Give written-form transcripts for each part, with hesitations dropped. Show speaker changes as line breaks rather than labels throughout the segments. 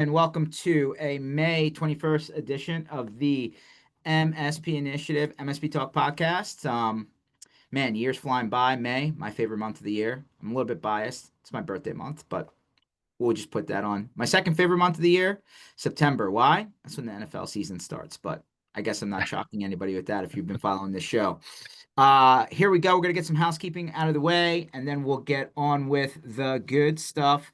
And welcome to a May 21st edition of the MSP Initiative, MSP Talk podcast. Man, years flying by. May, my favorite month of the year. I'm a little bit biased. It's my birthday month, but we'll just put that on. My second favorite month of the year, September. Why? That's when the NFL season starts, but I guess I'm not shocking anybody with that if you've been following this show. Here we go. We're going to get some housekeeping out of the way, and then we'll get on with the good stuff.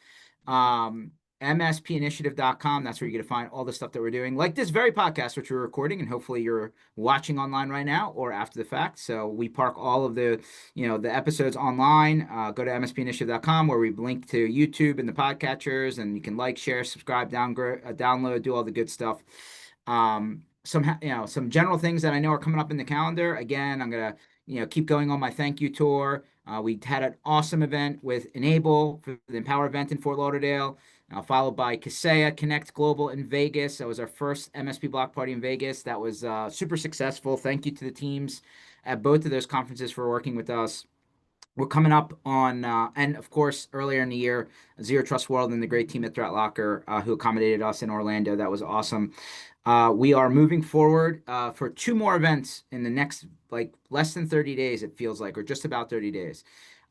MSPinitiative.com. That's where you're going to find all the stuff that we're doing, like this very podcast, which we're recording, and hopefully you're watching online right now or after the fact. So we park all of the episodes online. Go to MSPinitiative.com where we link to YouTube and the podcatchers, and you can like, share, subscribe, download, do all the good stuff. Some general things that I know are coming up in the calendar. Again, I'm gonna keep going on my thank you tour. We had an awesome event with Enable for the Empower event in Fort Lauderdale, followed by Kaseya Connect Global in Vegas. That was our first MSP block party in Vegas. That was super successful. Thank you to the teams at both of those conferences for working with us. We're coming up on, and of course, earlier in the year, Zero Trust World and the great team at Threat Locker who accommodated us in Orlando. That was awesome. We are moving forward for two more events in the next, like, less than 30 days, it feels like, or just about 30 days.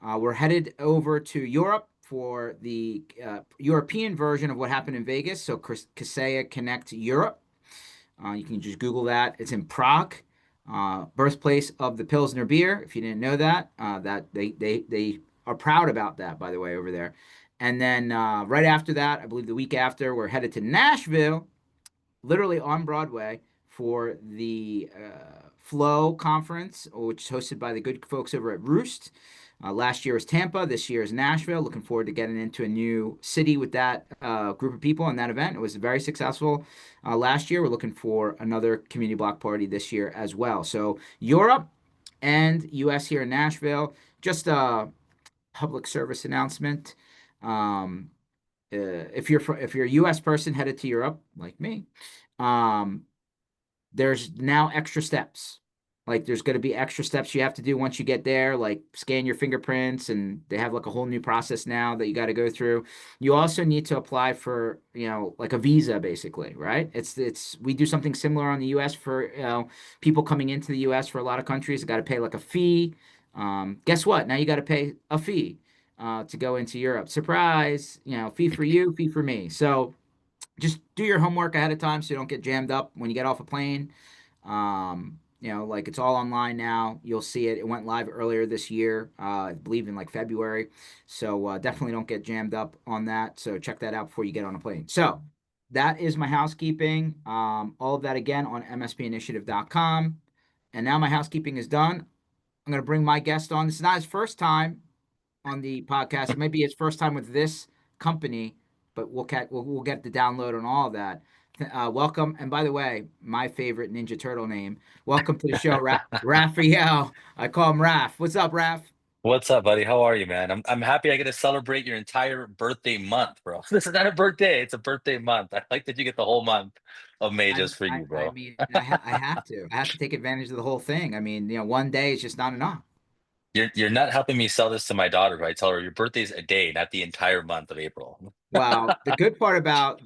We're headed over to Europe for the European version of what happened in Vegas. So Kaseya Connect Europe. You can just Google that. It's in Prague, birthplace of the Pilsner beer. If you didn't know that, that they are proud about that, by the way, over there. And then right after that, I believe the week after, we're headed to Nashville, literally on Broadway, for the Flow conference, which is hosted by the good folks over at Roost. Last year was Tampa. This year is Nashville. Looking forward to getting into a new city with that group of people in that event. It was very successful last year. We're looking for another community block party this year as well. So Europe and U.S. here in Nashville. Just a public service announcement. If you're a U.S. person headed to Europe, like me, um, there's now extra steps. Like there's going to be extra steps you have to do once you get there, like scan your fingerprints, and they have like a whole new process now that you got to go through. You also need to apply for, like a visa, basically, right? We do something similar on the U.S. for, people coming into the U.S. for a lot of countries. You got to pay like a fee. Guess what? Now you got to pay a fee to go into Europe. Surprise, fee for you, fee for me. So just do your homework ahead of time so you don't get jammed up when you get off a plane. Like it's all online now. You'll see it. It went live earlier this year, I believe in like February. So definitely don't get jammed up on that. So check that out before you get on a plane. So that is my housekeeping. All of that again on mspinitiative.com. And now my housekeeping is done. I'm going to bring my guest on. This is not his first time on the podcast. It might be his first time with this company, but we'll get the download on all of that. Welcome, and by the way, my favorite Ninja Turtle name. Welcome to the show, Raphael. I call him Raph. What's up, Raph?
What's up, buddy? How are you, man? I'm happy I get to celebrate your entire birthday month, bro. This is not a birthday, it's a birthday month. I like that you get the whole month of May
I,
just for
I,
you,
I
bro.
mean, I have to. I have to take advantage of the whole thing. I mean, one day is just not enough.
You're not helping me sell this to my daughter, but I tell her your birthday's a day, not the entire month of April.
Well, the good part about,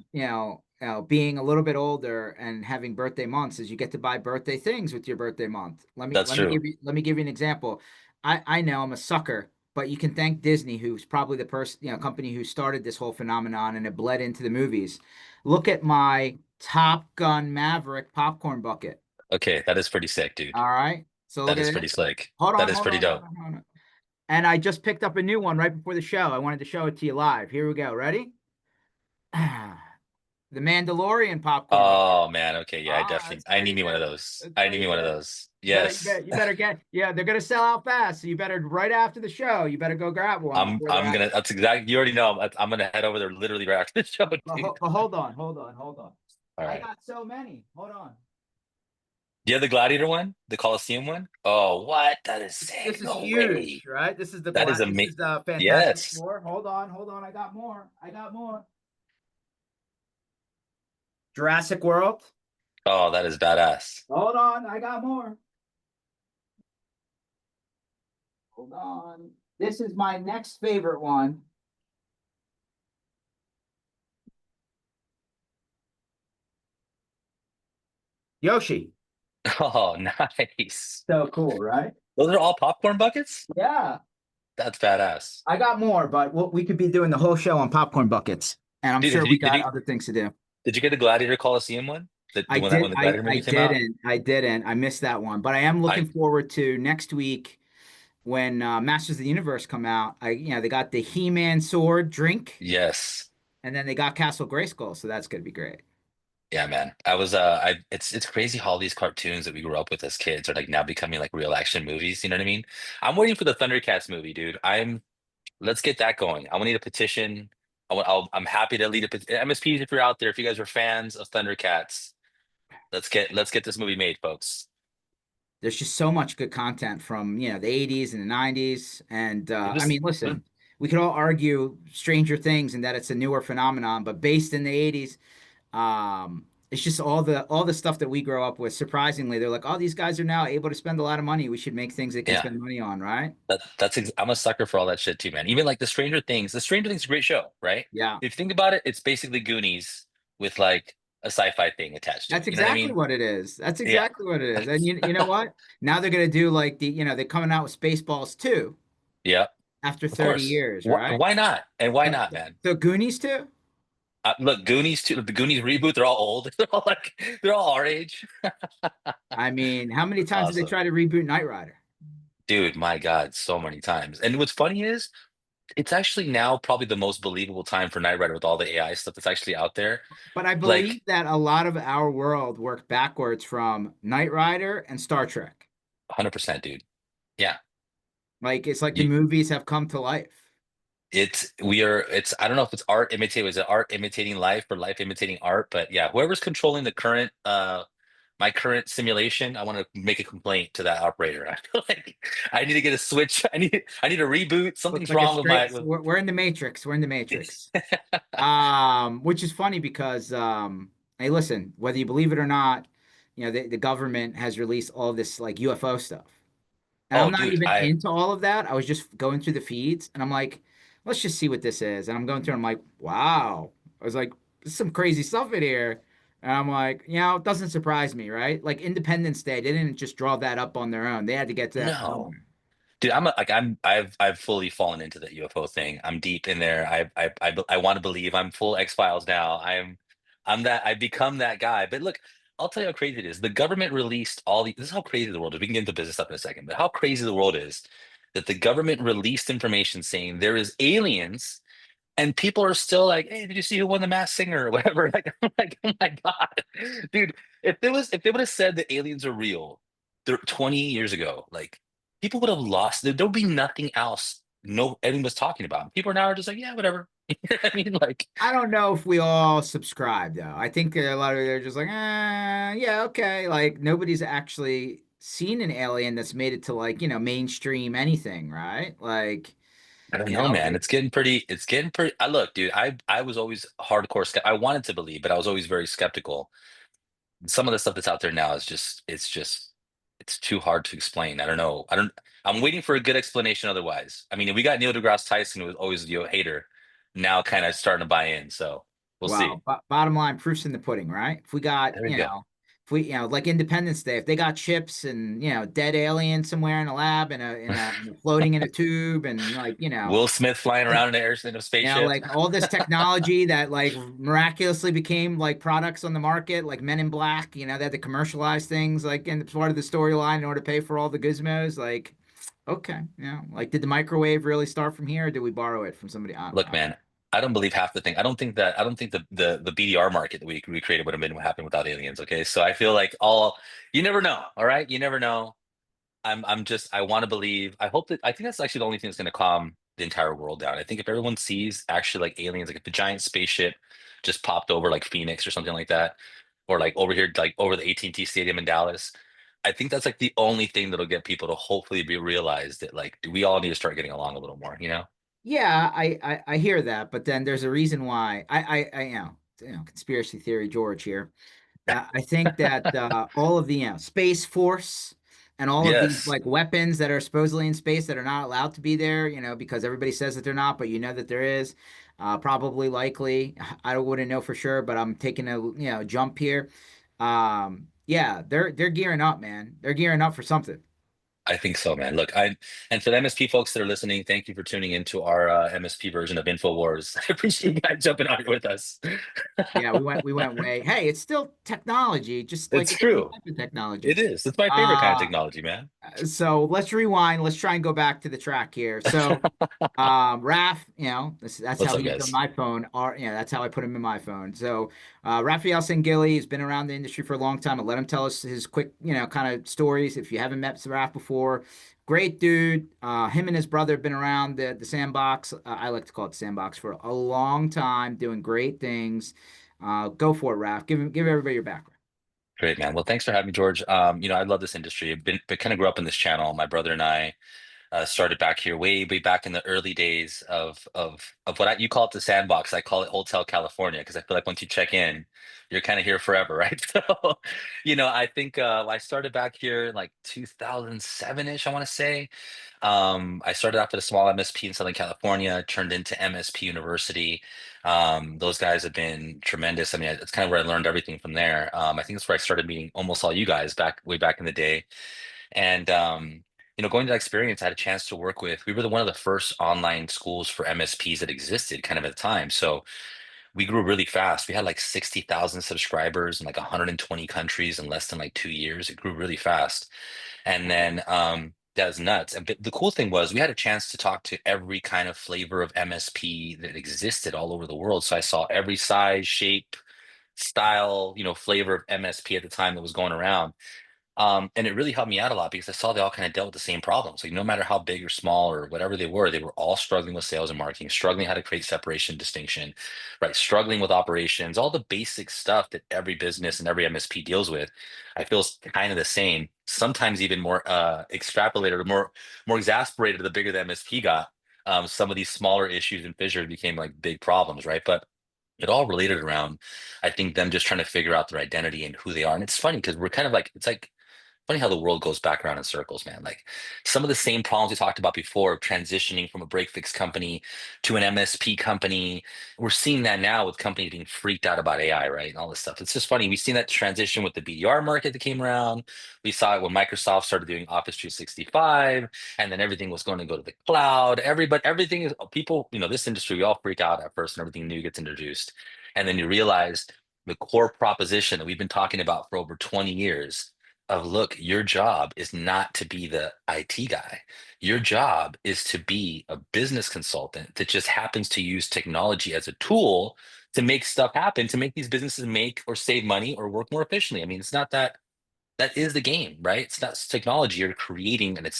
being a little bit older and having birthday months is you get to buy birthday things with your birthday month. Let me
That's
let me
true.
give you an example. I know I'm a sucker, but you can thank Disney, who's probably the person, company who started this whole phenomenon and it bled into the movies. Look at my Top Gun Maverick popcorn bucket.
Okay, that is pretty sick, dude.
All right. So look
That is
at
pretty
it.
slick.
Hold
That
on,
is
hold
pretty
on, hold
dope.
on, hold on. And I just picked up a new one right before the show. I wanted to show it to you live. Here we go. Ready? The Mandalorian popcorn bucket.
Oh man, okay, yeah, I
Ah,
definitely
that's
I need
pretty
me one of
good.
those.
That's
I need
pretty
me one of
good.
those.
You better,
Yes.
get. Yeah, they're gonna sell out fast. So you better right after the show. You better go grab one
I'm
before they're
I'm
out.
gonna that's exactly you already know I'm gonna head over there literally right after the show, dude.
But hold on, hold on, hold on.
All
I
right.
got so many. Hold on.
Do you have the Gladiator one? The Coliseum one? Oh, what? That is
This
sick.
is
No
huge,
way.
right? This is the
That is
This
amazing.
is the Fantastic
Yes.
Four. Hold on. I got more. I got more. Jurassic World.
Oh, that is badass.
Hold on, I got more. Hold on. This is my next favorite one. Yoshi.
Oh, nice.
So cool, right?
Those are all popcorn buckets?
Yeah.
That's badass.
I got more, but we could be doing the whole show on popcorn buckets, and I'm
Dude,
sure we got other things to do.
did you get the Gladiator Coliseum one? The
I
one that
did.
when the
I
Gladiator
I
movie came out?
didn't. I didn't. I missed that one, but I am
I
looking forward to next week when Masters of the Universe come out. They got the He-Man sword drink,
yes.
and then they got Castle Grayskull, so that's gonna be great.
Yeah, man. I it's crazy how all these cartoons that we grew up with as kids are like now becoming like real action movies, you know what I mean? I'm waiting for the Thundercats movie, dude. Let's get that going. I want to need a petition. I'm happy to lead a petition. MSPs, if you're out there, if you guys are fans of Thundercats, let's get this movie made, folks.
There's just so much good content from the 80s and the 90s, and
It
I
was
mean, listen, we could all argue Stranger Things and that it's a newer phenomenon, but based in the 80s, it's just all the stuff that we grow up with. Surprisingly, they're like, oh, these guys are now able to spend a lot of money. We should make things they can
yeah.
spend money on, right?
I'm a sucker for all that shit too, man. Even like the Stranger Things. The Stranger Things is a great show, right?
Yeah.
If you think about it, it's basically Goonies with like a sci-fi thing attached to
That's
it. You know what I
exactly
mean?
what it is. That's
Yeah.
exactly what it is. And you know what? Now they're gonna do like they're coming out with Spaceballs too
Yeah.
after
Of
30
course.
years,
Why,
right?
why not? And why
So,
not, man?
so Goonies too?
Look, Goonies too. The Goonies reboot. They're all old. They're all our age.
I mean, how many times did they
Awesome,
try to reboot Knight Rider?
dude. My God, so many times. And what's funny is it's actually now probably the most believable time for Knight Rider with all the AI stuff that's actually out there.
But I
Like
believe that a lot of our world worked backwards from Knight Rider and Star Trek.
100%, dude. Yeah.
Like it's like the
You,
movies have come to life.
it's I don't know if it's art imitate was it art imitating life or life imitating art, but yeah, whoever's controlling the current my current simulation, I want to make a complaint to that operator. I feel like I need to get a switch. I need a reboot.
Looks
Something's
like a
wrong with my
straight. We're in the Matrix. We're in the
with
Matrix. Which is funny because hey, listen, whether you believe it or not, the government has released all this like UFO stuff. And I'm
Oh,
not
dude,
even
I
into all of that. I was just going through the feeds and I'm like, let's just see what this is. And I'm going through and I'm like, wow. I was like, there's some crazy stuff in here. And I'm like, it doesn't surprise me, right? Like Independence Day, they didn't just draw that up on their own. They had to get to that from
no.
somewhere.
Dude, I've fully fallen into the UFO thing. I'm deep in there. I want to believe I'm full X-Files now. I'm that I've become that guy. But look, I'll tell you how crazy it is. The government released all this is how crazy the world is. We can get into business stuff in a second, but how crazy the world is that the government released information saying there is aliens and people are still like, "Hey, did you see who won the Masked Singer or whatever?" Like, I'm like, oh my God, dude. If they would have said that aliens are real 20 years ago, like people would have lost. There would be nothing else. No, anyone was talking about. People now are just like, yeah, whatever. You know what I mean, like,
I don't know if we all subscribe though. I think a lot of they're just like, yeah, okay. Like nobody's actually seen an alien that's made it to like, mainstream anything, right? Like,
I don't
you
know,
know,
man. It's getting pretty. It's getting pretty. I look, dude. I was always hardcore. I wanted to believe, but I was always very skeptical. Some of the stuff that's out there now is it's too hard to explain. I don't know. I'm waiting for a good explanation otherwise. I mean, we got Neil deGrasse Tyson who was always a hater, now kind of starting to buy in. So we'll see.
well, bottom line, proof's in the pudding, right? If we got,
There we go.
if we, like Independence Day, if they got chips and, dead alien somewhere in a lab and floating in a tube and like,
Will Smith flying around in in a spaceship.
like all this technology that like miraculously became like products on the market, like Men in Black, they had to commercialize things like in part of the storyline in order to pay for all the gizmos. Like, okay, like did the microwave really start from here or did we borrow it from somebody? I don't
Look,
know.
man, I don't believe half the thing. I don't think the BDR market that we created would have been what happened without aliens. Okay, so I feel like all you never know. All right, you never know. I'm just I want to believe. I think that's actually the only thing that's going to calm the entire world down. I think if everyone sees actually like aliens, like if the giant spaceship just popped over like Phoenix or something like that, or like over here, like over the AT&T Stadium in Dallas, I think that's like the only thing that'll get people to hopefully be realized that like we all need to start getting along a little more, you know?
Yeah, I hear that, but then there's a reason why I conspiracy theory George here. I think that all of the Space Force and all of these
Yes.
like weapons that are supposedly in space that are not allowed to be there, because everybody says that they're not, but you know that there is, probably likely. I wouldn't know for sure, but I'm taking a jump here. Yeah, they're gearing up, man. They're gearing up for something.
I think so, man. Look, and for the MSP folks that are listening, thank you for tuning into our MSP version of InfoWars. I appreciate you guys jumping on here with us.
Yeah, we went way. Hey, it's still technology, just like
It's
a different
true.
type of technology.
It is. It's my favorite kind of
Uh,
technology, man.
so let's rewind. Let's try and go back to the track here. So, Raf, that's
What's
how
up,
he's on
guys?
my phone. Or, that's how I put him in my phone. So, Rafael Sanguily has been around the industry for a long time. I'll let him tell us his quick, kind of stories. If you haven't met Raf before, great dude. Him and his brother have been around the sandbox. I like to call it the sandbox for a long time, doing great things. Go for it, Raf. Give everybody your background.
Great, man. Well, thanks for having me, George. I love this industry. But kind of grew up in this channel. My brother and I started back here way back in the early days of what you call it the sandbox. I call it Hotel California because I feel like once you check in, you're kind of here forever, right? So, I think I started back here in like 2007-ish, I want to say. I started off at a small MSP in Southern California, turned into MSP University. Those guys have been tremendous. I mean, it's kind of where I learned everything from there. I think that's where I started meeting almost all you guys way back in the day. And going to that experience, I had a chance to work with. We were one of the first online schools for MSPs that existed, kind of at the time. So we grew really fast. We had like 60,000 subscribers in like 120 countries in less than like 2 years. It grew really fast. And then that was nuts. And but the cool thing was we had a chance to talk to every kind of flavor of MSP that existed all over the world. So I saw every size, shape, style, flavor of MSP at the time that was going around. And it really helped me out a lot because I saw they all kind of dealt with the same problems. Like no matter how big or small or whatever they were all struggling with sales and marketing, struggling how to create separation, distinction, right? Struggling with operations, all the basic stuff that every business and every MSP deals with. I feel is kind of the same. Sometimes even more extrapolated or more exasperated the bigger the MSP got. Some of these smaller issues and fissures became like big problems, right? But it all related around, I think, them just trying to figure out their identity and who they are. And it's funny because we're kind of like, it's like funny how the world goes back around in circles, man. Like some of the same problems we talked about before, transitioning from a break fix company to an MSP company. We're seeing that now with companies being freaked out about AI, right? And all this stuff. It's just funny. We've seen that transition with the BDR market that came around. We saw it when Microsoft started doing Office 365, and then everything was going to go to the cloud. Everything is people, this industry, we all freak out at first and everything new gets introduced. And then you realize the core proposition that we've been talking about for over 20 years of look, your job is not to be the IT guy. Your job is to be a business consultant that just happens to use technology as a tool to make stuff happen, to make these businesses make or save money or work more efficiently. I mean, it's not that is the game, right? It's not technology you're creating, and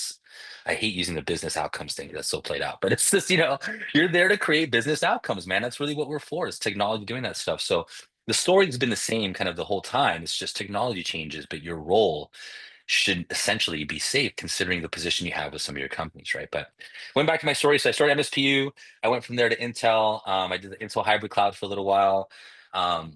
I hate using the business outcomes thing that's so played out, but it's just, you're there to create business outcomes, man. That's really what we're for, is technology doing that stuff. So the story's been the same kind of the whole time. It's just technology changes, but your role should essentially be safe considering the position you have with some of your companies, right? But going back to my story, so I started MSPU. I went from there to Intel. I did the Intel hybrid cloud for a little while. Um,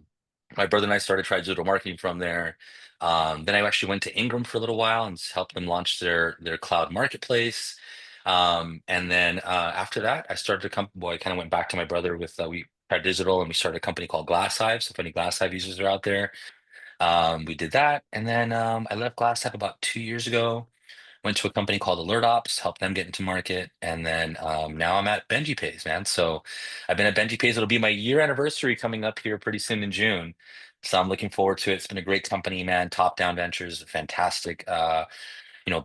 my brother and I started Try Digital Marketing from there. Then I actually went to Ingram for a little while and helped them launch their cloud marketplace. And then after that, I started a company. Well, I kind of went back to my brother with we tried digital and we started a company called Glass Hive. So if any Glass Hive users are out there, we did that. And then I left Glass Hive about 2 years ago, went to a company called Alert Ops, helped them get into market. And then now I'm at Benji Pays, man. So I've been at Benji Pays. It'll be my year anniversary coming up here pretty soon in June. So I'm looking forward to it. It's been a great company, man. Top Down Ventures, fantastic,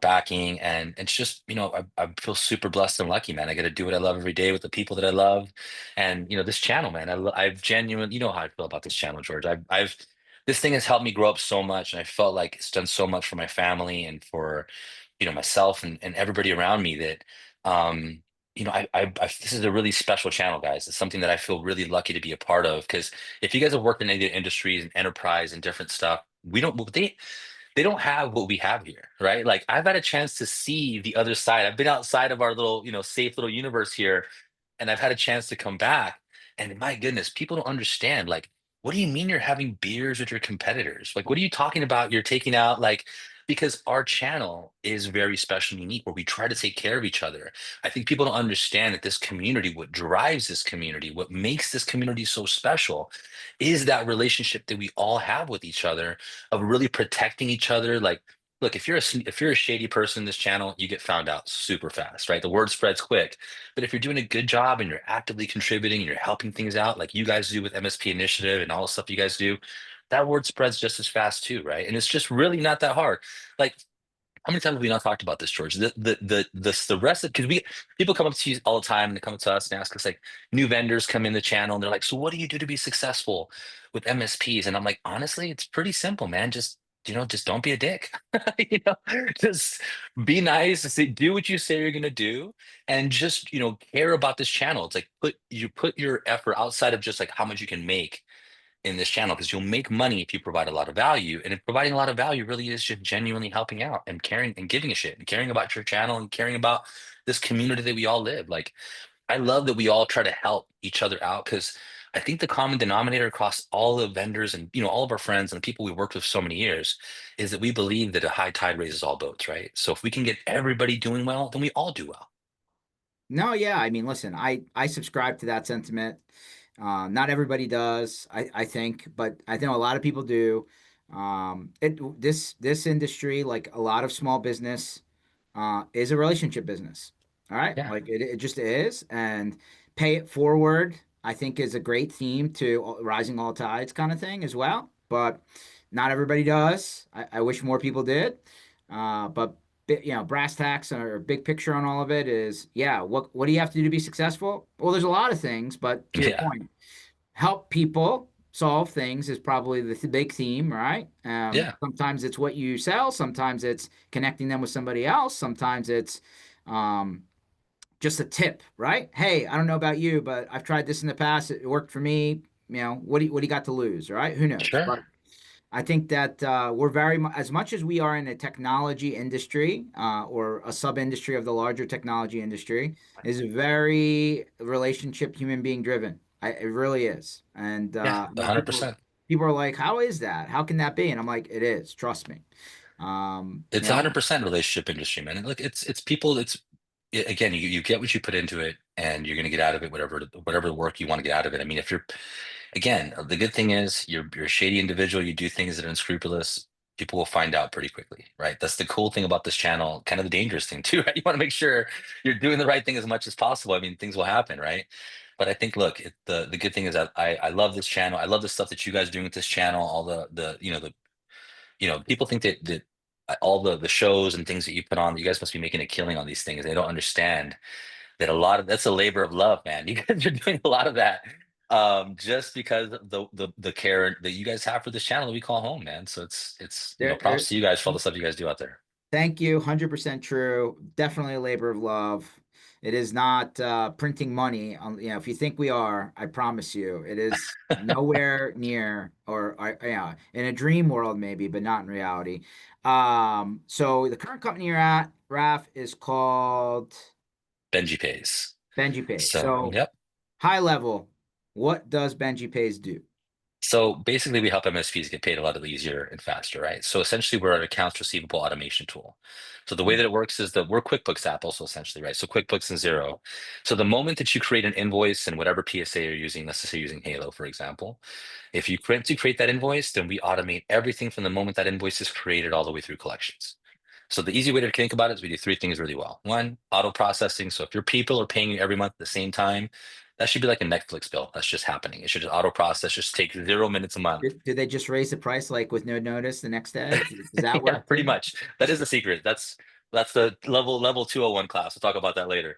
backing. And it's just, I feel super blessed and lucky, man. I get to do what I love every day with the people that I love. And, this channel, man, I've genuinely, you know how I feel about this channel, George. This thing has helped me grow up so much. And I felt like it's done so much for my family and for, myself and everybody around me that, this is a really special channel, guys. It's something that I feel really lucky to be a part of. Because if you guys have worked in any of the industries and enterprise and different stuff, we don't, they don't have what we have here, right? Like I've had a chance to see the other side. I've been outside of our little, safe little universe here, and I've had a chance to come back. And my goodness, people don't understand. Like, what do you mean you're having beers with your competitors? Like, what are you talking about? You're taking out like because our channel is very special and unique where we try to take care of each other. I think people don't understand that this community, what drives this community, what makes this community so special is that relationship that we all have with each other of really protecting each other. Like, look, if you're a shady person in this channel, you get found out super fast, right? The word spreads quick. But if you're doing a good job and you're actively contributing and you're helping things out, like you guys do with MSP Initiative and all the stuff you guys do, that word spreads just as fast too, right? And it's just really not that hard. Like, how many times have we not talked about this, George? The rest of, because we people come up to you all the time and they come up to us and ask us, like, new vendors come in the channel and they're like, so what do you do to be successful with MSPs? And I'm like, honestly, it's pretty simple, man. Just don't be a dick. Just be nice, do what you say you're gonna do, and just care about this channel. It's like put your effort outside of just like how much you can make in this channel, because you'll make money if you provide a lot of value. And if providing a lot of value really is just genuinely helping out and caring and giving a shit and caring about your channel and caring about this community that we all live. Like, I love that we all try to help each other out, because I think the common denominator across all the vendors and all of our friends and the people we worked with so many years is that we believe that a high tide raises all boats, right? So if we can get everybody doing well, then we all do well.
No, yeah. I mean, listen, I subscribe to that sentiment. Not everybody does, I think, but I know a lot of people do. This industry, like a lot of small business, is a relationship business. All right,
Yeah.
like it just is, and pay it forward, I think, is a great theme to rising all tides kind of thing as well. But not everybody does. I wish more people did. But brass tacks or big picture on all of it is, yeah, what do you have to do to be successful? Well, there's a lot of things, but to your
Yeah.
point, help people solve things is probably the big theme, right?
Yeah.
Sometimes it's what you sell, sometimes it's connecting them with somebody else, sometimes it's um, just a tip, right? Hey, I don't know about you, but I've tried this in the past. It worked for me. What do you got to lose, right? Who knows?
Sure.
But I think that we're as much as we are in a technology industry or a sub industry of the larger technology industry, is very relationship, human being driven. It really is. And
Yeah.
you know, people
100%.
people are like, "How is that? How can that be?" And I'm like, "It is. Trust me."
It's
You know,
100% relationship industry, man. And look, it's people. Again, you get what you put into it, and you're going to get out of it whatever work you want to get out of it. I mean, if you're again, the good thing is you're a shady individual. You do things that are unscrupulous. People will find out pretty quickly, right? That's the cool thing about this channel. Kind of the dangerous thing too, right? You want to make sure you're doing the right thing as much as possible. I mean, things will happen, right? But I think, look, the good thing is that I love this channel. I love the stuff that you guys are doing with this channel. All the people think that all the shows and things that you put on, you guys must be making a killing on these things. They don't understand that a lot of that's a labor of love, man. You guys are doing a lot of that just because of the care that you guys have for this channel that we call home, man. So it's
there,
props to you guys for all the stuff you guys do out there.
thank you. 100% true. Definitely a labor of love. It is not printing money. If you think we are, I promise you, it is nowhere near, or yeah, in a dream world maybe, but not in reality. So the current company you're at, Raf, is called
Benji pays.
Benji Pays.
So
So
yep.
high level, what does Benji Pays do?
So basically, we help MSPs get paid a lot easier and faster, right? So essentially, we're an accounts receivable automation tool. So the way that it works is that we're QuickBooks app also essentially, right? So QuickBooks and Zero. So the moment that you create an invoice in whatever PSA you're using, let's just say using Halo, for example, if you create that invoice, then we automate everything from the moment that invoice is created all the way through collections. So the easy way to think about it is we do three things really well. One, auto processing. So if your people are paying you every month at the same time, that should be like a Netflix bill. That's just happening. It should just auto process, just take 0 minutes a month.
Did they just raise the price like with no notice the next day? Does that
Yeah,
work
pretty
too?
much. That is the secret. That's the level 201 class. We'll talk about that later.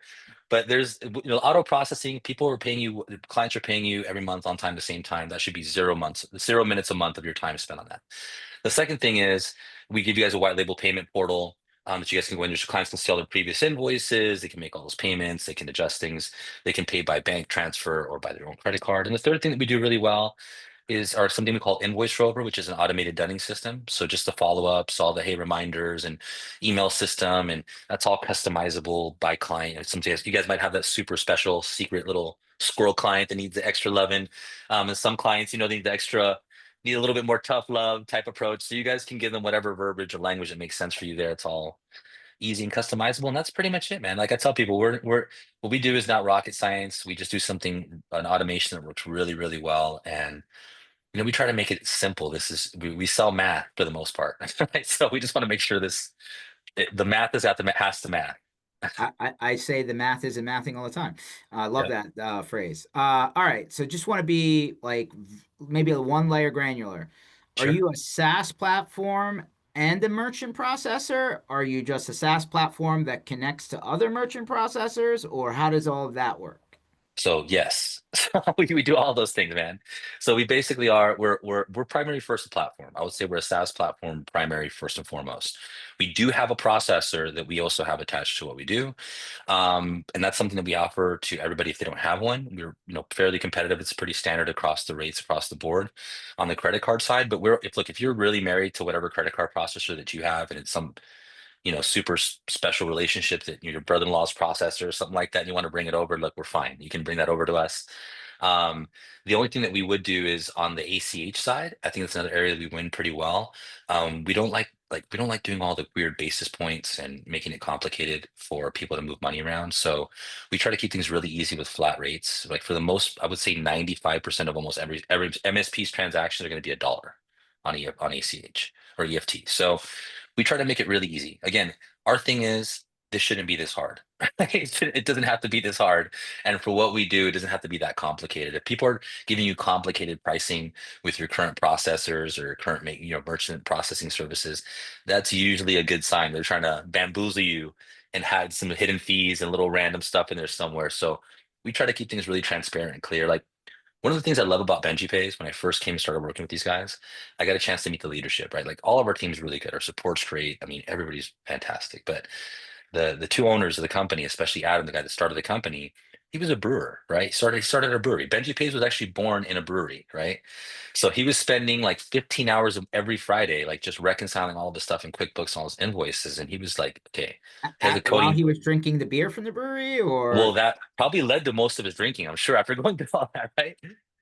But there's auto processing. People are paying you, clients are paying you every month on time, the same time. That should be 0 months, 0 minutes a month of your time spent on that. The second thing is we give you guys a white label payment portal that you guys can go in. Your clients can see all their previous invoices. They can make all those payments. They can adjust things. They can pay by bank transfer or by their own credit card. And the third thing that we do really well are something we call invoice rover, which is an automated dunning system. So just the follow-ups, all the hey reminders and email system, and that's all customizable by client. Sometimes you guys might have that super special secret little squirrel client that needs the extra loving. And some clients, they need the extra need a little bit more tough love type approach. So you guys can give them whatever verbiage or language that makes sense for you there. It's all easy and customizable, and that's pretty much it, man. Like I tell people, we're what we do is not rocket science. We just do something, an automation that works really, really well, and we try to make it simple. We sell math for the most part, right? So we just want to make sure the math is at the has to math.
I say the math isn't mathing all the time. I love
Yeah,
that phrase. All right, so just want to be like maybe a one layer granular. Are
sure.
you a SaaS platform and a merchant processor? Are you just a SaaS platform that connects to other merchant processors, or how does all of that work?
So yes, we do all those things, man. So we basically are we're primary first platform. I would say we're a SaaS platform, primary first and foremost. We do have a processor that we also have attached to what we do, and that's something that we offer to everybody if they don't have one. We're fairly competitive. It's pretty standard across the rates across the board on the credit card side. But if you're really married to whatever credit card processor that you have, and it's some super special relationship that your brother-in-law's processor or something like that, and you want to bring it over, look, we're fine. You can bring that over to us. Um, the only thing that we would do is on the ACH side. I think that's another area that we win pretty well. We don't we don't like doing all the weird basis points and making it complicated for people to move money around. So we try to keep things really easy with flat rates. Like for the most, I would say 95% of almost every MSP's transactions are going to be $1 on ACH or EFT. So we try to make it really easy. Again, our thing is this shouldn't be this hard. It doesn't have to be this hard. And for what we do, it doesn't have to be that complicated. If people are giving you complicated pricing with your current processors or current merchant processing services, that's usually a good sign. They're trying to bamboozle you and hide some hidden fees and little random stuff in there somewhere. So we try to keep things really transparent and clear. Like one of the things I love about Benji Pays, when I first came and started working with these guys, I got a chance to meet the leadership, right? Like all of our team's really good. Our support's great. I mean, everybody's fantastic. But the two owners of the company, especially Adam, the guy that started the company, he was a brewer, right? He started at a brewery. Benji Pays was actually born in a brewery, right? So he was spending like 15 hours of every Friday, like just reconciling all the stuff in QuickBooks and all his invoices. And he was like, okay, here's a
While
coding.
he was drinking the beer from the brewery,
Well,
or
that probably led to most of his drinking, I'm sure, after going through all that, right?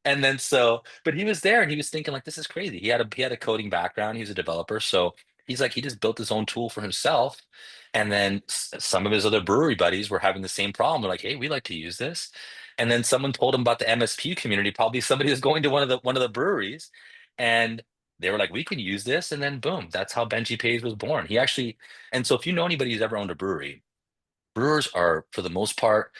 And then so, but he was there and he was thinking like, this is crazy. He had a coding background. He was a developer, so he's like, he just built his own tool for himself. And then some of his other brewery buddies were having the same problem. They're like, hey, we like to use this. And then someone told him about the MSP community. Probably somebody was going to one of the breweries, and they were like, we can use this. And then boom, that's how Benji Pays was born. He actually, and so if you know anybody who's ever owned a brewery, brewers are for the most part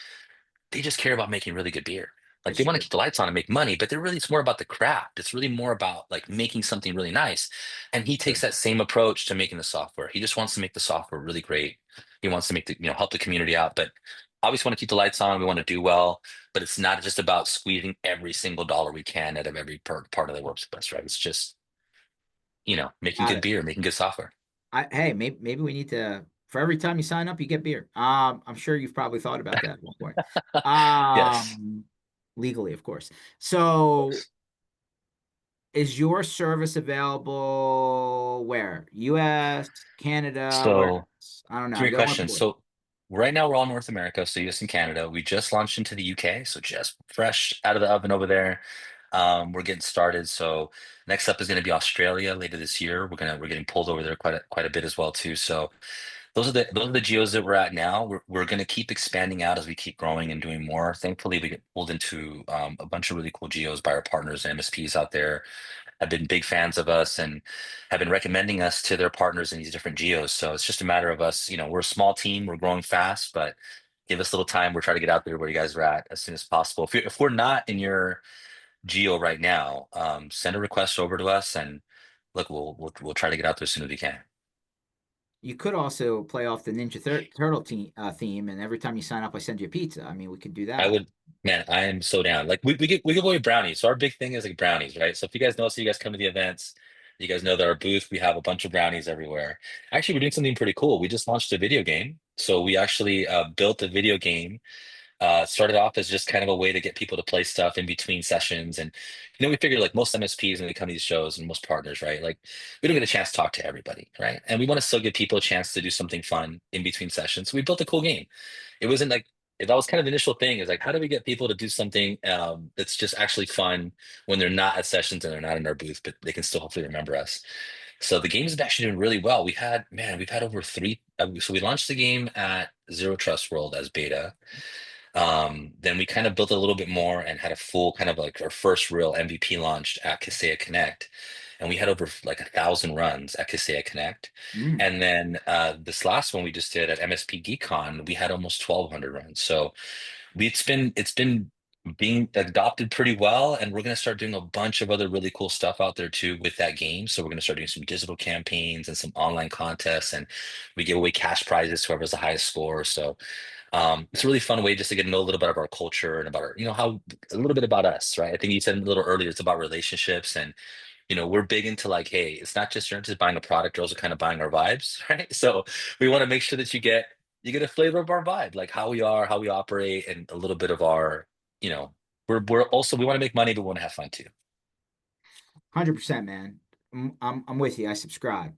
they just care about making really good beer. Like
that's
they want to
true.
keep the lights on and make money, but it's more about the craft. It's really more about like making something really nice. And he takes
True.
that same approach to making the software. He just wants to make the software really great. He wants to help the community out, but obviously want to keep the lights on. We want to do well, but it's not just about squeezing every single dollar we can out of every part of the workspace, right? It's just, making
Got
good
it.
beer, making good software.
Hey, maybe we need to, for every time you sign up, you get beer. I'm sure you've probably thought about that at one point.
Yes.
Um, Legally, of course. So, is your service available where? US, Canada, where
So
else? I don't know.
great
Go on
question.
board.
So right now we're all North America, so US and Canada. We just launched into the UK, so just fresh out of the oven over there. We're getting started. So next up is going to be Australia later this year. We're getting pulled over there quite a bit as well too. So those are the geos that we're at now. We're going to keep expanding out as we keep growing and doing more. Thankfully, we get pulled into a bunch of really cool geos by our partners and MSPs out there have been big fans of us and have been recommending us to their partners in these different geos. So it's just a matter of us, we're a small team, we're growing fast, but give us a little time. We're trying to get out there where you guys are at as soon as possible. If we're not in your geo right now, send a request over to us and look, we'll try to get out there as soon as we can.
You could also play off the Turtle theme, and every time you sign up, I send you a pizza. I mean, we could do
I
that.
would, man, I am so down. Like we give away brownies. So our big thing is like brownies, right? So if you guys know, so you guys come to the events, you guys know that our booth, we have a bunch of brownies everywhere. Actually, we're doing something pretty cool. We just launched a video game. So we actually built a video game. Started off as just kind of a way to get people to play stuff in between sessions. And we figured like most MSPs when they come to these shows and most partners, right? Like we don't get a chance to talk to everybody, right? And we want to still give people a chance to do something fun in between sessions. So we built a cool game. It wasn't like that was kind of the initial thing, is like, how do we get people to do something that's just actually fun when they're not at sessions and they're not in our booth, but they can still hopefully remember us. So the game's been actually doing really well. We've had over three. So we launched the game at Zero Trust World as beta. Then we kind of built a little bit more and had a full kind of like our first real MVP launched at Kaseya Connect. And we had over like 1,000 runs at Kaseya Connect.
Mm,
And then this last one we just did at MSP GeekCon, we had almost 1,200 runs. So it's been being adopted pretty well, and we're going to start doing a bunch of other really cool stuff out there too with that game. So we're going to start doing some digital campaigns and some online contests, and we give away cash prizes to whoever has the highest score. So it's a really fun way just to get to know a little bit of our culture and about our, how a little bit about us, right? I think you said a little earlier, it's about relationships, and we're big into like, hey, it's not just you're not just buying a product, you're also kind of buying our vibes, right? So we want to make sure that you get a flavor of our vibe, like how we are, how we operate, and a little bit of our, you know, we're also we want to make money, but we want to have fun too.
100%, man. I'm with you. I subscribe.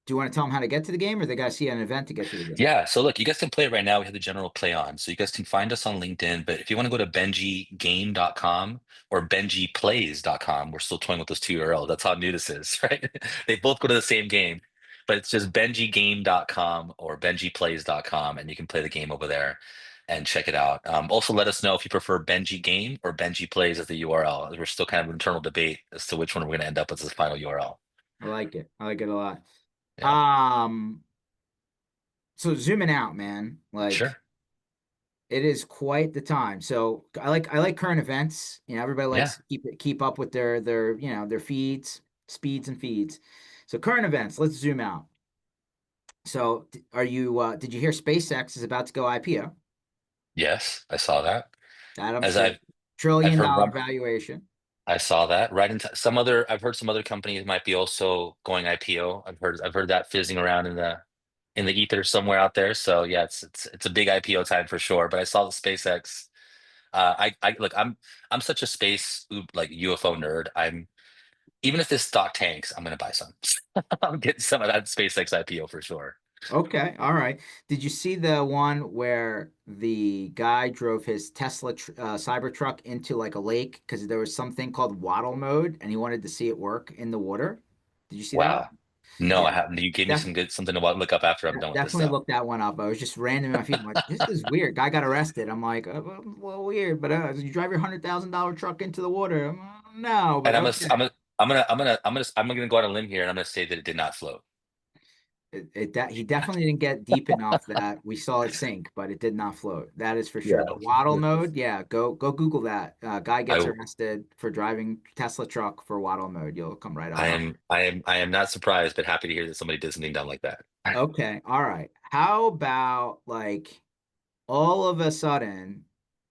Do you want to tell them how to get to the game, or they got to see an event to get to the game?
Yeah, so look, you guys can play it right now. We have the general play on. So you guys can find us on LinkedIn, but if you want to go to benjigame.com or benjiplays.com, we're still toying with those two URLs. That's how new this is, right? They both go to the same game, but it's just benjigame.com or benjiplays.com, and you can play the game over there and check it out. Also, let us know if you prefer Benji Game or Benji Plays as the URL. We're still kind of an internal debate as to which one we're going to end up with as the final URL.
I like it. I like it a lot.
Yeah,
Um, so zooming out, man, like
sure.
it is quite the time. So I like current events. Everybody
Yeah.
likes to keep up with their their speeds and feeds. So current events, let's zoom out. So did you hear SpaceX is about to go IPO?
Yes, I saw that.
That I'm
As
sure.
I've
Trillion
heard
dollar
rum
valuation.
I saw that. Right into some other I've heard some other companies might be also going IPO. I've heard that fizzing around in the ether somewhere out there. So yeah, it's a big IPO time for sure. But I saw the SpaceX. I look, I'm such a like UFO nerd. I'm Even if this stock tanks, I'm gonna buy some. I'm getting some of that SpaceX IPO for sure.
Okay, all right. Did you see the one where the guy drove his Tesla Cybertruck into like a lake because there was something called waddle mode and he wanted to see it work in the water? Did you see that?
Wow. No,
Yeah,
I haven't. You gave me
def
something to look up after I'm done with this
definitely
stuff.
look that one up. I was just random in my feed. I'm like, this is weird. Guy got arrested. I'm like, well, weird, but did you drive your $100,000 truck into the water? No, but
And
okay.
I'm gonna go on a limb here, and I'm gonna say that it did not float.
He definitely didn't get deep enough that we saw it sink, but it did not float. That is for sure.
Yeah.
But waddle mode, yeah, go Google that. Guy gets
I
arrested for driving Tesla truck for waddle mode. You'll come right
I
up.
am I am I am not surprised, but happy to hear that somebody did something dumb like that.
Okay, all right. How about like all of a sudden,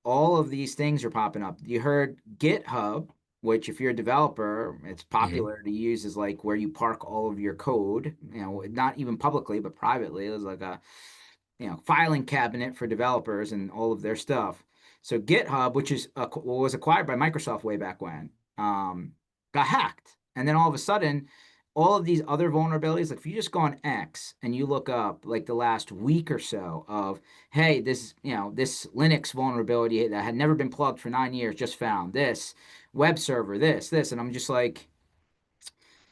all of these things are popping up. You heard GitHub, which if you're a developer, it's
Hmm.
popular to use as like where you park all of your code, not even publicly, but privately. It was like a filing cabinet for developers and all of their stuff. So GitHub, which was acquired by Microsoft way back when, got hacked, and then all of a sudden, all of these other vulnerabilities, like if you just go on X and you look up like the last week or so of, hey, this Linux vulnerability that had never been plugged for 9 years just found this web server, this, and I'm just like,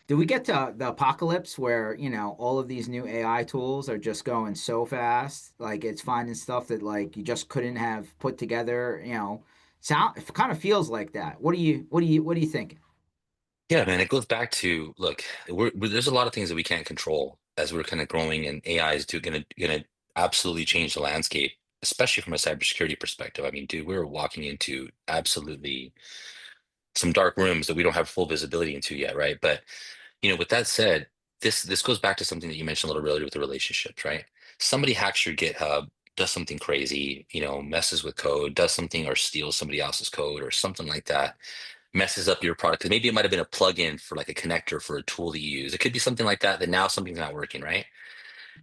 do we get to the apocalypse where, all of these new AI tools are just going so fast, like it's finding stuff that like you just couldn't have put together, it kind of feels like that. What do you think?
Yeah, man, it goes back to look, there's a lot of things that we can't control as we're kind of growing, and AI is gonna absolutely change the landscape, especially from a cybersecurity perspective. I mean, dude, we're walking into absolutely some dark rooms that we don't have full visibility into yet, right? But with that said, this goes back to something that you mentioned a little earlier with the relationships, right? Somebody hacks your GitHub, does something crazy, messes with code, does something or steals somebody else's code or something like that, messes up your product. 'Cause maybe it might have been a plugin for like a connector for a tool that you use. It could be something like that, that now something's not working, right?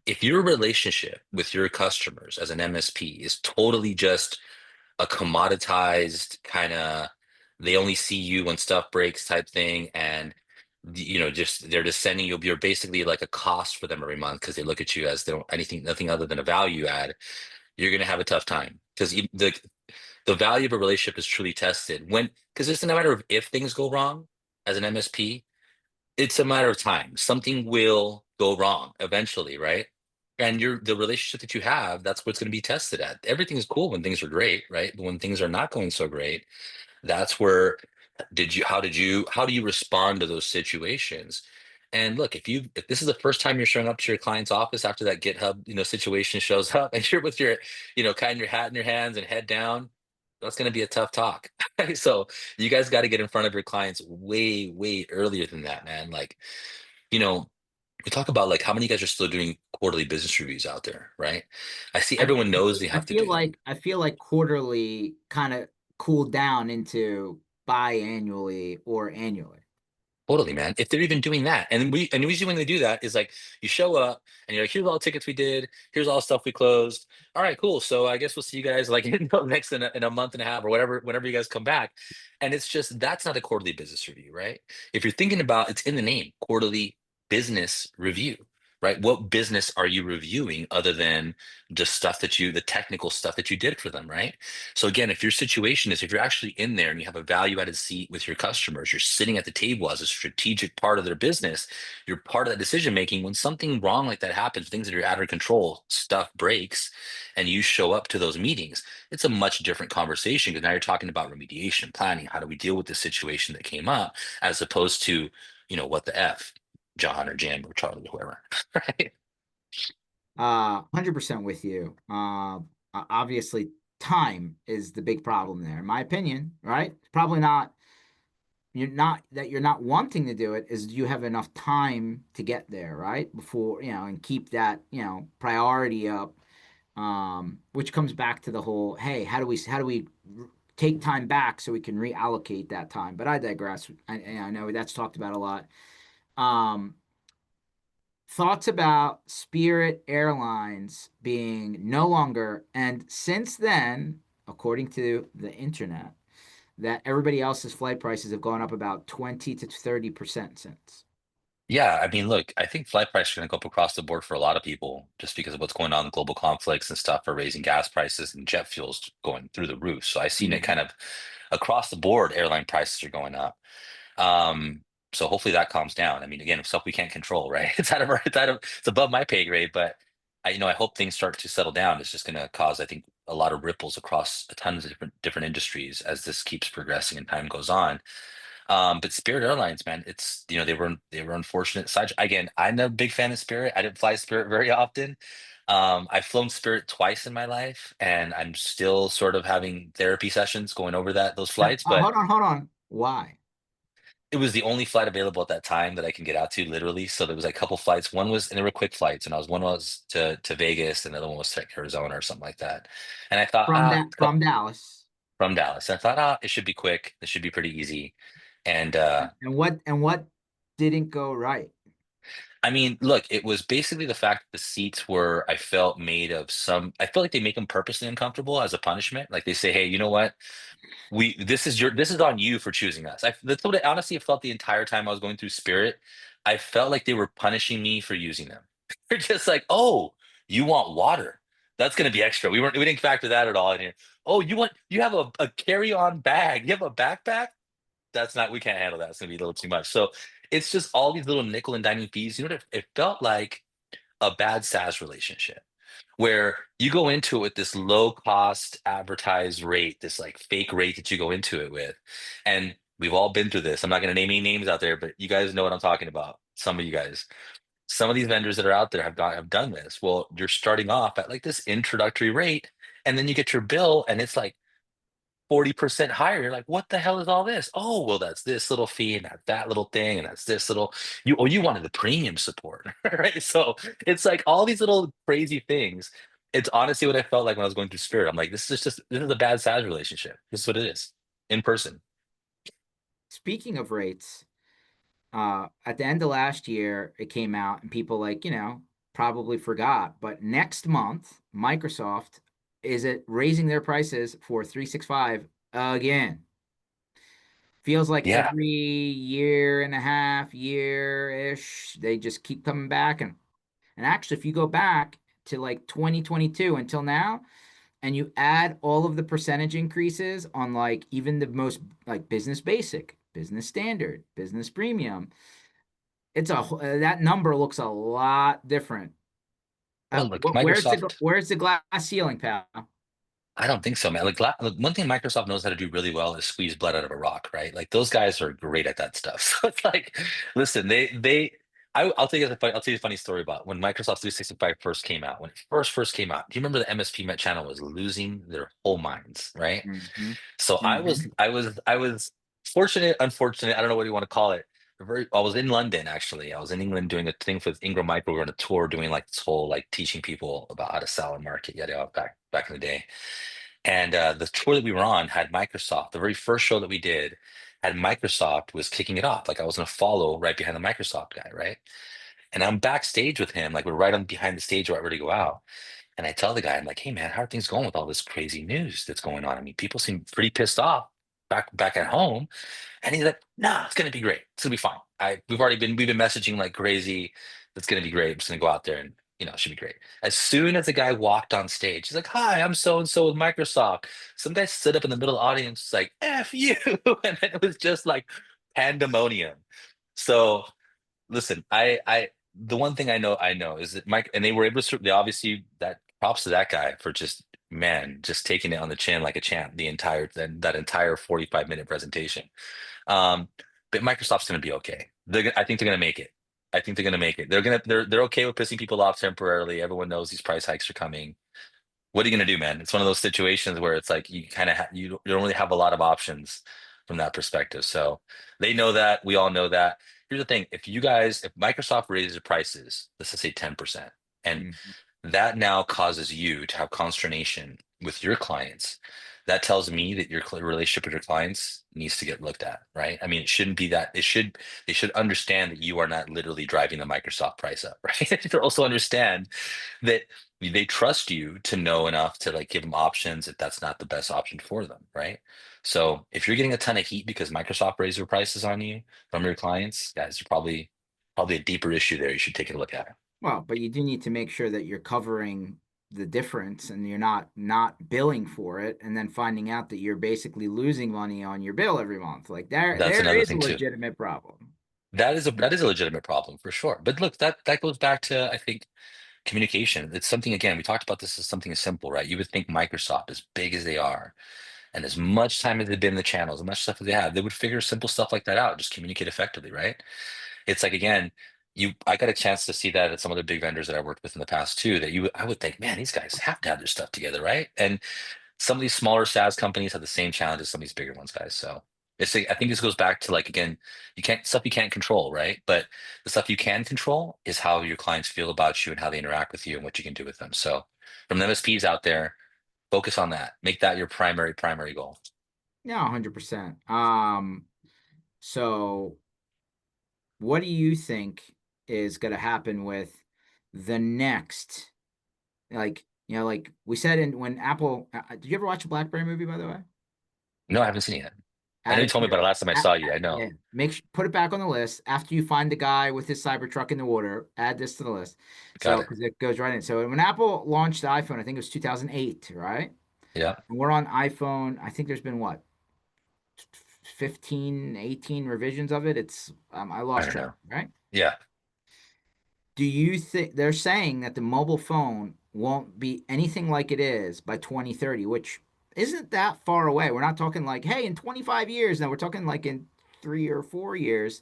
If your relationship with your customers as an MSP is totally just a commoditized kind of, they only see you when stuff breaks type thing, and just they're just sending you, you're basically like a cost for them every month because they look at you as they don't anything nothing other than a value add. you're going to have a tough time because the value of a relationship is truly tested when, because it's not a matter of if things go wrong as an MSP, it's a matter of time. Something will go wrong eventually, right? And the relationship that you have, that's what's going to be tested at. Everything is cool when things are great, right? But when things are not going so great, that's where how do you respond to those situations? And look, if this is the first time you're showing up to your client's office after that GitHub, situation shows up and you're with your, kind of your hat in your hands and head down, that's going to be a tough talk. So you guys got to get in front of your clients way, way earlier than that, man. Like, you know, we talk about like how many guys are still doing quarterly business reviews out there, right? I see
I,
everyone knows they
I
have to
feel
do them.
like quarterly kind of cooled down into biannually or annually.
Totally, man. If they're even doing that, and usually when they do that is like you show up and you're like, here's all the tickets we did, here's all the stuff we closed. All right, cool. So I guess we'll see you guys like next in a month and a half or whatever, whenever you guys come back. And it's just that's not a quarterly business review, right? If you're thinking about it's in the name, quarterly business review, right? What business are you reviewing other than just the technical stuff that you did for them, right? So again, if your situation is if you're actually in there and you have a value added seat with your customers, you're sitting at the table as a strategic part of their business, you're part of that decision making. When something wrong like that happens, things that are out of control, stuff breaks, and you show up to those meetings, it's a much different conversation because now you're talking about remediation, planning. How do we deal with the situation that came up, as opposed to, what the F, John or Jim or Charlie, whoever, right?
100% with you. Obviously, time is the big problem there, in my opinion, right? It's probably not, you're not wanting to do it, is you have enough time to get there, right? Before, and keep that, priority up. Which comes back to the whole, hey, how do we take time back so we can reallocate that time? But I digress. I know that's talked about a lot. Um, Thoughts about Spirit Airlines being no longer, and since then, according to the internet, that everybody else's flight prices have gone up about 20 to 30% since.
Yeah, I mean, look, I think flight prices are going to go up across the board for a lot of people just because of what's going on in global conflicts and stuff are raising gas prices and jet fuel's going through the roof. So I've seen it kind
Mhm.
of across the board, airline prices are going up. Um, so hopefully that calms down. I mean, again, stuff we can't control, right? It's above my pay grade, but I hope things start to settle down. It's just going to cause, I think, a lot of ripples across a ton of different industries as this keeps progressing and time goes on. But Spirit Airlines, man, it's they were unfortunate. Side again, I'm a big fan of Spirit. I didn't fly Spirit very often. I've flown Spirit twice in my life, and I'm still sort of having therapy sessions going over those flights. But
Hold on. Why?
it was the only flight available at that time that I can get out to, literally. So there was like a couple flights. One was, and they were quick flights, and one was to Vegas, and the other one was to Arizona or something like that. And I thought,
From Dallas.
from Dallas. I thought, it should be quick. This should be pretty easy. And
And what didn't go right?
I mean, look, it was basically the fact that the seats were, I felt, made of I feel like they make them purposely uncomfortable as a punishment. Like they say, hey, you know what? This is on you for choosing us. That's what I honestly felt the entire time I was going through Spirit. I felt like they were punishing me for using them. They're just like, oh, you want water. That's gonna be extra. We didn't factor that at all in here. Oh, you have a carry-on bag. You have a backpack? That's not, we can't handle that. It's gonna be a little too much. So it's just all these little nickel and diming fees. You know what? It felt like a bad SaaS relationship where you go into it with this low cost advertised rate, this like fake rate that you go into it with. And we've all been through this. I'm not going to name any names out there, but you guys know what I'm talking about. Some of you guys, some of these vendors that are out there have done this. Well, you're starting off at like this introductory rate, and then you get your bill and it's like 40% higher. You're like, what the hell is all this? Oh, well, that's this little fee and that's that little thing, and that's this little you wanted the premium support, right? So it's like all these little crazy things. It's honestly what I felt like when I was going through Spirit. I'm like, this is a bad SaaS relationship. This is what it is in person.
Speaking of rates, at the end of last year, it came out and people probably forgot. But next month, Microsoft is it raising their prices for 365 again. Feels like
Yeah.
every year and a half, year-ish, they just keep coming back. And actually, if you go back to like 2022 until now, and you add all of the percentage increases on like even the most like business basic, business standard, business premium, that number looks a lot different.
Well, look, Microsoft,
Where's the glass ceiling, pal?
I don't think so, man. Like, look, one thing Microsoft knows how to do really well is squeeze blood out of a rock, right? Like those guys are great at that stuff. So it's like, listen, I'll tell you I'll tell you a funny story about when Microsoft 365 first came out. When it first came out, do you remember the MSP Channel was losing their whole minds, right?
Mm-hmm.
So
Mm-hmm.
I was fortunate, unfortunate, I don't know what you want to call it. I was in London actually. I was in England doing a thing with Ingram Micro. We were on a tour doing like this whole like teaching people about how to sell and market, yada yada, back in the day. And the tour that we were on had Microsoft. The very first show that we did had Microsoft was kicking it off. Like I was going to follow right behind the Microsoft guy, right? And I'm backstage with him, like we're right on behind the stage, right ready to go out. And I tell the guy, I'm like, "Hey man, how are things going with all this crazy news that's going on? I mean, people seem pretty pissed off back at home." And he's like, "Nah, it's gonna be great. It's gonna be fine. We've been messaging like crazy. It's gonna be great. I'm just gonna go out there and it should be great." As soon as the guy walked on stage, he's like, "Hi, I'm so and so with Microsoft." Some guy stood up in the middle of the audience, like, "F you," and it was just like pandemonium. So listen, the one thing I know is that Mike and they were able to. They obviously that props to that guy for just man, just taking it on the chin like a champ that entire 45-minute presentation. Um, but Microsoft's going to be okay. I think they're going to make it. I think they're going to make it. They're okay with pissing people off temporarily. Everyone knows these price hikes are coming. What are you going to do, man? It's one of those situations where it's like you kind of you don't really have a lot of options from that perspective. So they know that. We all know that. Here's the thing: if Microsoft raises prices, let's just say 10%, and
Mm-hmm.
that now causes you to have consternation with your clients. That tells me that your relationship with your clients needs to get looked at, right? I mean, it shouldn't be that. They should understand that you are not literally driving the Microsoft price up, right? They should also understand that they trust you to know enough to like give them options if that's not the best option for them, right? So if you're getting a ton of heat because Microsoft raised their prices on you from your clients, guys, you're probably a deeper issue there. You should take a look at.
Well, but you do need to make sure that you're covering the difference and you're not billing for it and then finding out that you're basically losing money on your bill every month. Like
That's
there
another
is a
thing too.
legitimate problem.
That is a legitimate problem for sure. But look, that goes back to I think communication. It's something again, we talked about this as something as simple, right? You would think Microsoft, as big as they are, and as much time as they've been in the channels, as much stuff as they have, they would figure simple stuff like that out, just communicate effectively, right? It's like again, I got a chance to see that at some of the big vendors that I worked with in the past too, I would think, man, these guys have to have their stuff together, right? And some of these smaller SaaS companies have the same challenge as some of these bigger ones, guys. So I think this goes back to like again, you can't control, right? But the stuff you can control is how your clients feel about you and how they interact with you and what you can do with them. So from the MSPs out there, focus on that. Make that your primary goal.
Yeah, 100%. So what do you think is going to happen with the next, like, like we said in when Apple, did you ever watch a BlackBerry movie, by the way?
No, I haven't seen it yet. I know
Add
you
it to
told me
your,
about it last time I saw you. I know.
yeah, put it back on the list after you find the guy with his Cybertruck in the water. Add this to the list.
Got
So,
it.
because it goes right in. So, when Apple launched the iPhone, I think it was 2008, right?
Yeah,
And we're on iPhone. I think there's been what, 15, 18 revisions of it. I
I
lost
don't
track,
know.
right?
Yeah.
Do you think they're saying that the mobile phone won't be anything like it is by 2030, which isn't that far away? We're not talking like, hey, in 25 years. Now we're talking like in 3 or 4 years.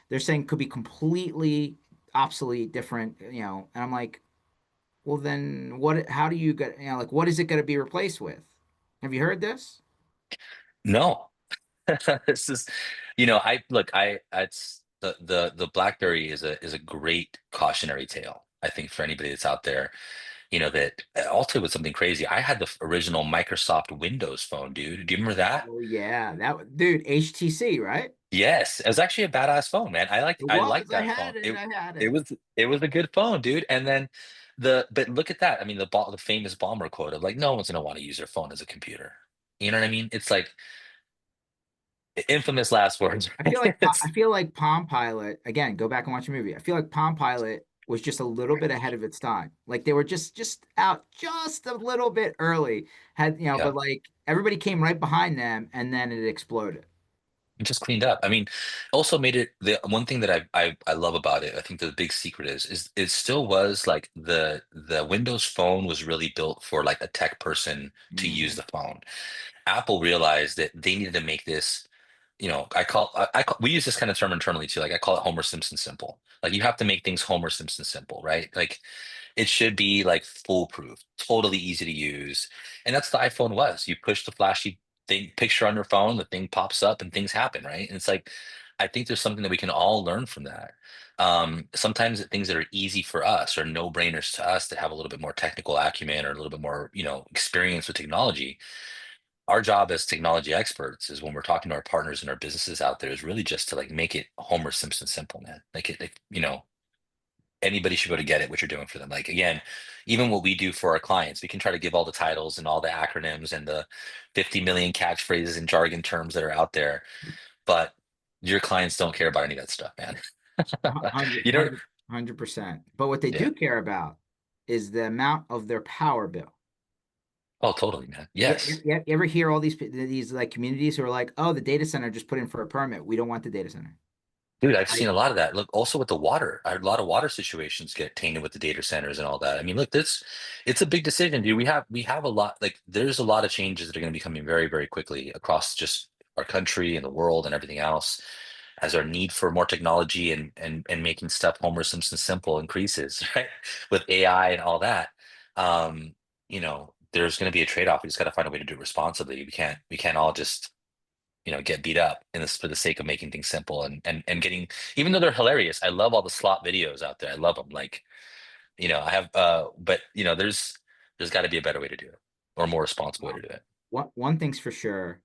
They're saying could be completely obsolete, different, And I'm like, well, then what? How do you get, like, what is it going to be replaced with? Have you heard this?
No. This is, I look, I it's the BlackBerry is a great cautionary tale. I think for anybody that's out there, that I'll tell you with something crazy. I had the original Microsoft Windows phone, dude. Do you remember that?
Oh yeah, dude, HTC, right?
Yes, it was actually a badass phone, man.
It
I liked
was. I
that phone.
had it. I had
It
it.
was it was a good phone, dude. And then but look at that. I mean, the famous bomber quote of like, no one's gonna want to use their phone as a computer. You know what I mean? It's like infamous last words, right?
I feel like Palm Pilot, again, go back and watch the movie. I feel like Palm Pilot was just a little bit ahead of its time. Like they were just out just a little bit early. Had
Yeah.
but like everybody came right behind them, and then it exploded.
It just cleaned up. I mean, also made it the one thing that I love about it. I think the big secret is it still was like the Windows Phone was really built for like a tech person to use
Mhm.
the phone. Apple realized that they needed to make this, we use this kind of term internally too. Like I call it Homer Simpson simple. Like you have to make things Homer Simpson simple, right? Like it should be like foolproof, totally easy to use. And that's the iPhone was. You push the flashy thing picture on your phone, the thing pops up and things happen, right? And it's like I think there's something that we can all learn from that. Sometimes things that are easy for us or no-brainers to us that have a little bit more technical acumen or a little bit more, experience with technology. Our job as technology experts is when we're talking to our partners and our businesses out there is really just to like make it Homer Simpson simple, man. Anybody should be able to get it what you're doing for them. Like again, even what we do for our clients, we can try to give all the titles and all the acronyms and the 50 million catchphrases and jargon terms that are out there, but your clients don't care about any of that stuff, man.
Hundred,
You know,
hundred, 100%. But what they
yeah.
do care about is the amount of their power bill.
Oh, totally, man.
Yeah,
Yes.
yeah. You ever hear all these like communities who are like, oh, the data center just put in for a permit. We don't want the data center.
Dude, I've
Right?
seen a lot of that. Look, also with the water, a lot of water situations get tainted with the data centers and all that. I mean, look, this it's a big decision, dude. We have a lot, like there's a lot of changes that are going to be coming very, very quickly across just our country and the world and everything else as our need for more technology and making stuff Homer Simpson simple increases, right? With AI and all that. There's going to be a trade-off. We just got to find a way to do it responsibly. We can't all just get beat up in this for the sake of making things simple and getting, even though they're hilarious. I love all the slop videos out there. I love them. Like, I have but there's got to be a better way to do it or a more responsible way to do it.
One thing's for sure.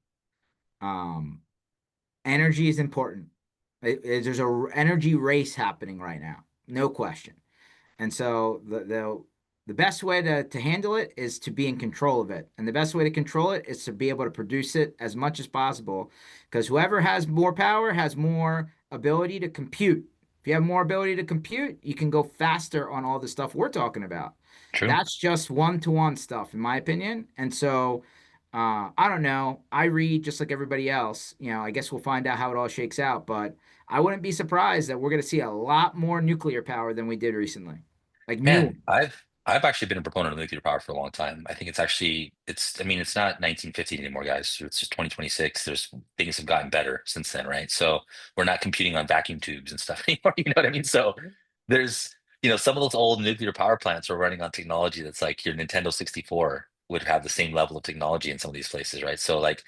Um, Energy is important. There's a energy race happening right now, no question. And so the best way to handle it is to be in control of it. And the best way to control it is to be able to produce it as much as possible. Because whoever has more power has more ability to compute. If you have more ability to compute, you can go faster on all the stuff we're talking about.
True.
That's just one-to-one stuff, in my opinion. And so I don't know. I read just like everybody else. I guess we'll find out how it all shakes out. But I wouldn't be surprised that we're going to see a lot more nuclear power than we did recently. Like new
Man,
ones.
I've actually been a proponent of nuclear power for a long time. I think I mean, it's not 1950 anymore, guys. It's just 2026. There's things have gotten better since then, right? So we're not computing on vacuum tubes and stuff anymore. You know what I mean? So there's, some of those old nuclear power plants are running on technology that's like your Nintendo 64 would have the same level of technology in some of these places, right? So like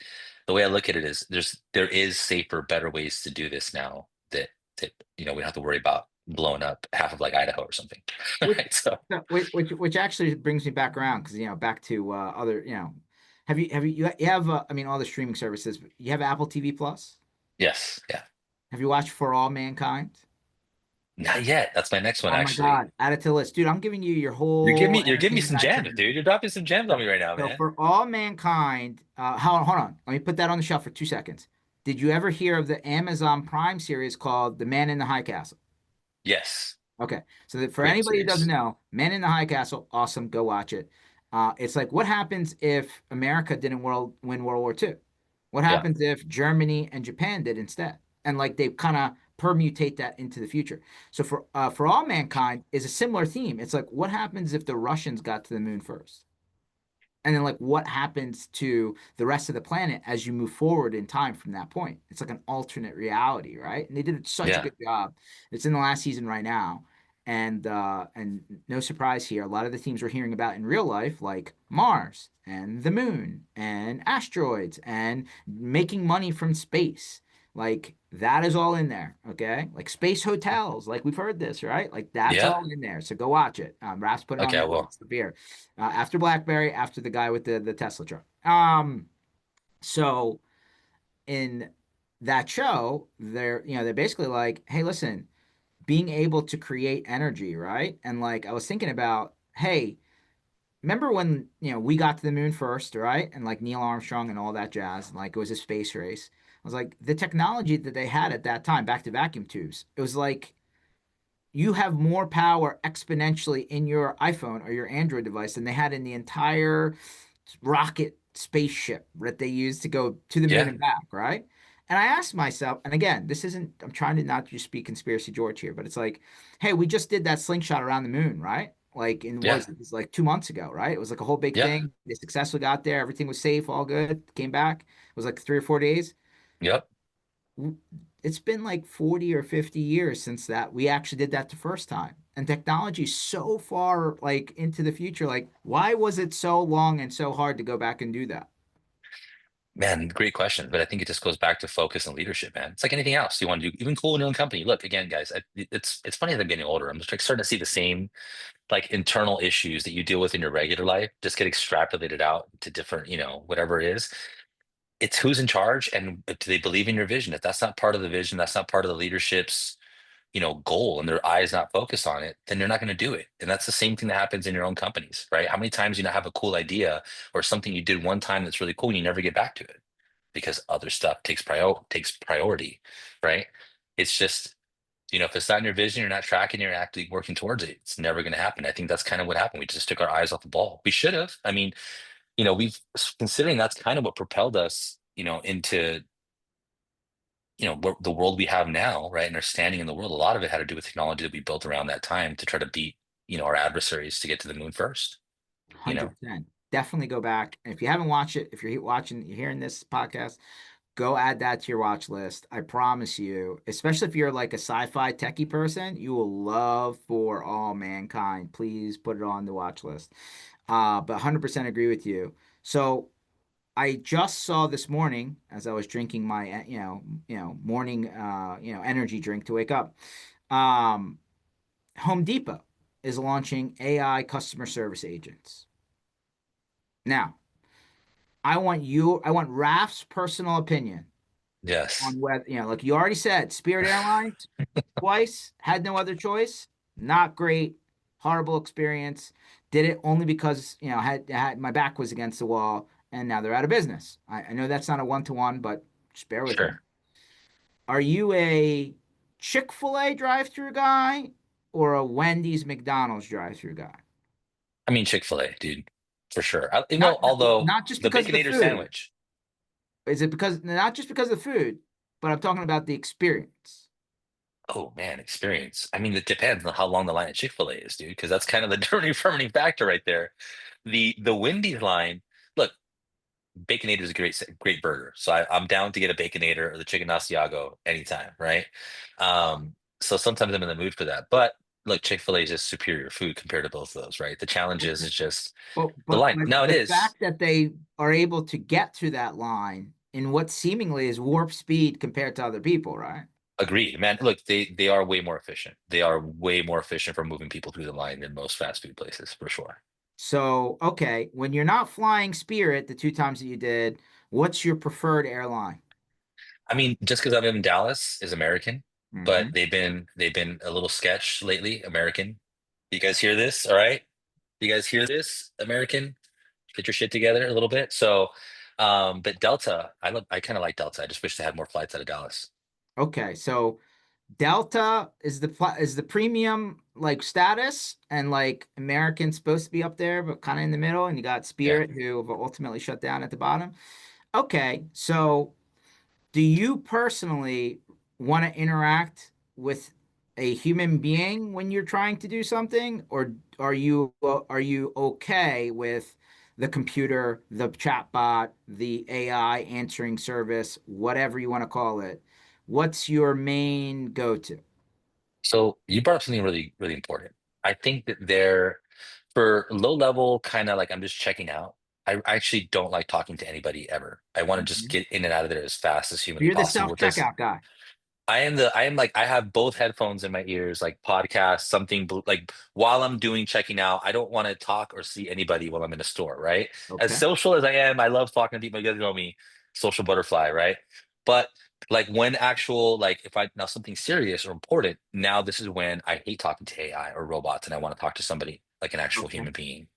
the way I look at it is there is safer, better ways to do this now that we don't have to worry about blowing up half of like Idaho or something.
Which,
Right. So
which actually brings me back around because back to other you have I mean all the streaming services. But you have Apple TV Plus.
yes, yeah.
Have you watched For All Mankind?
Not yet. That's my next one,
Oh my
actually.
God, add it to the list, dude. I'm giving you your
You're giving me
whole
you're giving me
entertainment
some gems,
itinerary.
dude. You're dropping some gems on
So,
me right now,
so
man.
For All Mankind, hold on. Let me put that on the shelf for 2 seconds. Did you ever hear of the Amazon Prime series called The Man in the High Castle?
Yes.
Okay, so that for
Great
anybody who doesn't
series.
know, Men in the High Castle, awesome, go watch it. It's like what happens if America didn't win World War II? What
Yeah.
happens if Germany and Japan did instead? And like they kind of permutate that into the future. So for All Mankind is a similar theme. It's like what happens if the Russians got to the moon first? And then like what happens to the rest of the planet as you move forward in time from that point. It's like an alternate reality, right? And they did such a
Yeah.
good job. It's in the last season right now. And no surprise here, a lot of the themes we're hearing about in real life, like Mars and the moon and asteroids and making money from space, like that is all in there. Okay. Like space hotels, like we've heard this, right? Like that's
Yeah.
all in there. So go watch it. Raph's put it on
Okay,
the
well.
list. The beer after BlackBerry, after the guy with the Tesla truck. So in that show, they're basically like, hey, listen, being able to create energy, right? And like I was thinking about, hey, remember when we got to the moon first, right? And like Neil Armstrong and all that jazz, and like it was a space race. I was like, the technology that they had at that time, back to vacuum tubes, it was like you have more power exponentially in your iPhone or your Android device than they had in the entire rocket spaceship that they used to go to the moon
Yeah,
and back, right? And I asked myself, and again, this isn't, I'm trying to not just be conspiracy George here, but it's like, hey, we just did that slingshot around the moon, right? Like in
yeah,
was it was like 2 months ago, right? It was like a whole big
yeah,
thing. They successfully got there, everything was safe, all good, came back. It was like 3 or 4 days.
yep.
It's been like 40 or 50 years since that we actually did that the first time. And technology is so far like into the future. Like, why was it so long and so hard to go back and do that?
Man, great question. But I think it just goes back to focus and leadership, man. It's like anything else you want to do, even cool in your own company. Look, again, guys, it's funny that I'm getting older. I'm just like starting to see the same like internal issues that you deal with in your regular life just get extrapolated out to different, whatever it is. It's who's in charge and do they believe in your vision? If that's not part of the vision, that's not part of the leadership's, goal and their eye is not focused on it, then they're not going to do it. And that's the same thing that happens in your own companies, right? How many times have a cool idea or something you did one time that's really cool and you never get back to it because other stuff takes priority, right? It's just, if it's not in your vision, you're not tracking, you're actually working towards it. It's never going to happen. I think that's kind of what happened. We just took our eyes off the ball. We should have. I mean, we've considering that's kind of what propelled us, into the world we have now, right? And our standing in the world. A lot of it had to do with technology that we built around that time to try to beat, our adversaries to get to the moon first. You know,
100%. Definitely go back. And if you haven't watched it, if you're watching, you're hearing this podcast, go add that to your watch list. I promise you, especially if you're like a sci-fi techie person, you will love For All Mankind. Please put it on the watch list. But 100% agree with you. So I just saw this morning as I was drinking my, morning, energy drink to wake up. Um, Home Depot is launching AI customer service agents. Now, I want Raf's personal opinion
yes,
on whether, like you already said, Spirit Airlines twice, had no other choice. Not great, horrible experience. Did it only because, had my back was against the wall and now they're out of business. I know that's not a one-to-one, but just bear with me.
sure.
Are you a Chick-fil-A drive-through guy or a Wendy's McDonald's drive-through guy?
I mean, Chick-fil-A, dude, for sure.
Not
Although
not just
the
because of the
Baconator
food.
sandwich.
Is it because not just because of the food, but I'm talking about the experience.
Oh man, experience. I mean, it depends on how long the line at Chick-fil-A is, dude, because that's kind of the determining factor right there. The Wendy's line, look, Baconator is a great burger. So I'm down to get a Baconator or the chicken Asiago anytime, right? So sometimes I'm in the mood for that. But look, Chick-fil-A is just superior food compared to both of those, right? The challenge is just
But
the
but
line.
but
Now it
the
is.
fact that they are able to get through that line in what seemingly is warp speed compared to other people, right?
Agreed, man. Look, they are way more efficient. They are way more efficient for moving people through the line than most fast food places, for sure.
So, okay, when you're not flying Spirit the two times that you did, what's your preferred airline?
I mean, just because I'm in Dallas is American, but
Hmm.
they've been a little sketch lately. American. You guys hear this? All right. You guys hear this? American, get your shit together a little bit. So, but Delta, I kind of like Delta. I just wish they had more flights out of Dallas.
Okay, so Delta is is the premium like status, and like American's supposed to be up there, but kind of in the middle, and you got
Yeah.
Spirit who have ultimately shut down at the bottom. Okay, so do you personally want to interact with a human being when you're trying to do something, or are you okay with the computer, the chatbot, the AI answering service, whatever you want to call it? What's your main go-to?
So you brought up something really, really important. I think that they're for low level, kind of like I'm just checking out. I actually don't like talking to anybody ever. I want to just
Mhm.
get in and out of there as fast as humanly
You're the
possible, which is
self-checkout guy.
I am like I have both headphones in my ears, like podcast, something like while I'm doing checking out. I don't want to talk or see anybody while I'm in a store, right? As
Okay.
social as I am, I love talking to people. You guys know me, social butterfly, right? But like when actual like if I now something serious or important, now this is when I hate talking to AI or robots and I want to talk to somebody like an actual
Okay.
human being.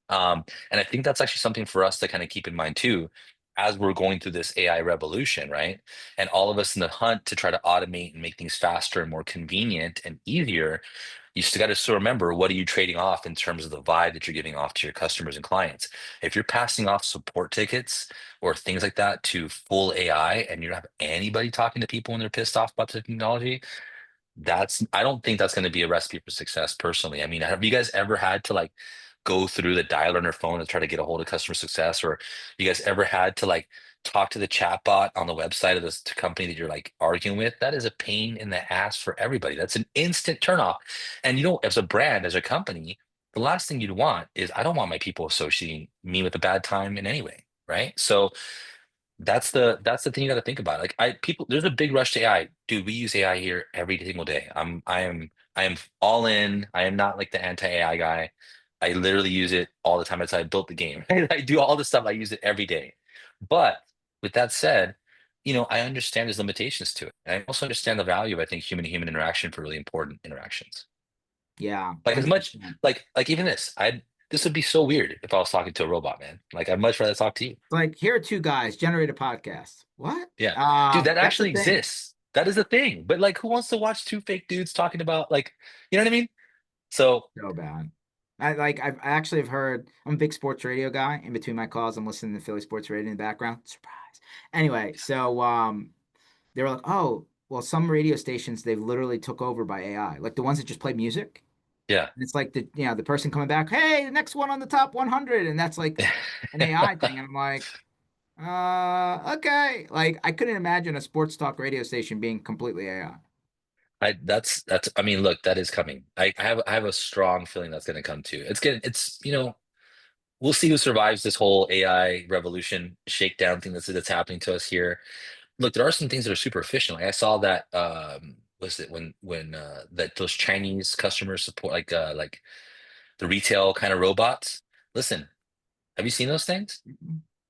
And I think that's actually something for us to kind of keep in mind too. as we're going through this AI revolution, right? And all of us in the hunt to try to automate and make things faster and more convenient and easier, you still got to still remember, what are you trading off in terms of the vibe that you're giving off to your customers and clients? If you're passing off support tickets or things like that to full AI and you don't have anybody talking to people when they're pissed off about the technology, I don't think that's going to be a recipe for success personally. I mean, have you guys ever had to like go through the dialer on your phone and try to get a hold of customer success, or you guys ever had to like talk to the chatbot on the website of this company that you're like arguing with? That is a pain in the ass for everybody. That's an instant turnoff. And you know, as a brand, as a company, the last thing you'd want is, I don't want my people associating me with a bad time in any way, right? So that's the thing you got to think about. Like, people, there's a big rush to AI. Dude, we use AI here every single day. I am all in. I am not like the anti-AI guy. I literally use it all the time. That's how I built the game. I do all the stuff. I use it every day. But with that said, I understand there's limitations to it. And I also understand the value of, I think, human to human interaction for really important interactions.
Yeah,
Like, as much
100%.
like even this would be so weird if I was talking to a robot, man. Like, I'd much rather talk to you.
Like, here are two guys generate a podcast. What?
Yeah. Dude, that
That's the
actually
thing.
exists. That is a thing. But like, who wants to watch two fake dudes talking about, like, you know what I mean? So
So bad. I actually have heard. I'm a big sports radio guy. In between my calls, I'm listening to Philly sports radio in the background. Surprise. Anyway, so they were like, oh, well, some radio stations they've literally took over by AI, like the ones that just play music.
yeah.
And it's like the person coming back, hey, the next one on the top 100, and that's like an AI thing. And I'm like, okay. Like I couldn't imagine a sports talk radio station being completely AI.
That's I mean, look, that is coming. I have a strong feeling that's gonna come too. We'll see who survives this whole AI revolution shakedown thing that's happening to us here. Look, there are some things that are super efficient. Like, I saw that was it when that those Chinese customer support, like the retail kind of robots. Listen, have you seen those things?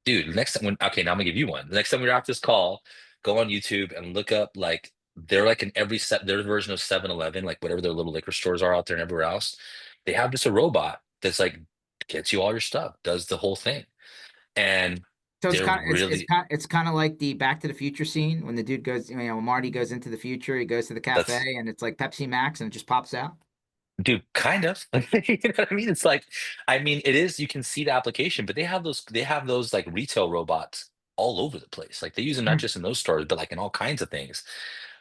Dude, next time, okay, now I'm gonna give you one. The next time we're off this call, go on YouTube and look up, like, they're like in every set, their version of 7-Eleven, like whatever their little liquor stores are out there and everywhere else. They have just a robot that's like gets you all your stuff, does the whole thing. And
So it's
they're
kind of
really
it's kind of like the Back to the Future scene when the dude goes, when Marty goes into the future, he goes to the
that's
cafe and it's like Pepsi Max and it just pops out.
dude, kind of. You know what I mean? It's like, I mean, it is, you can see the application, but they have those like retail robots all over the place. Like, they use them not just in those stores, but like in all kinds of things.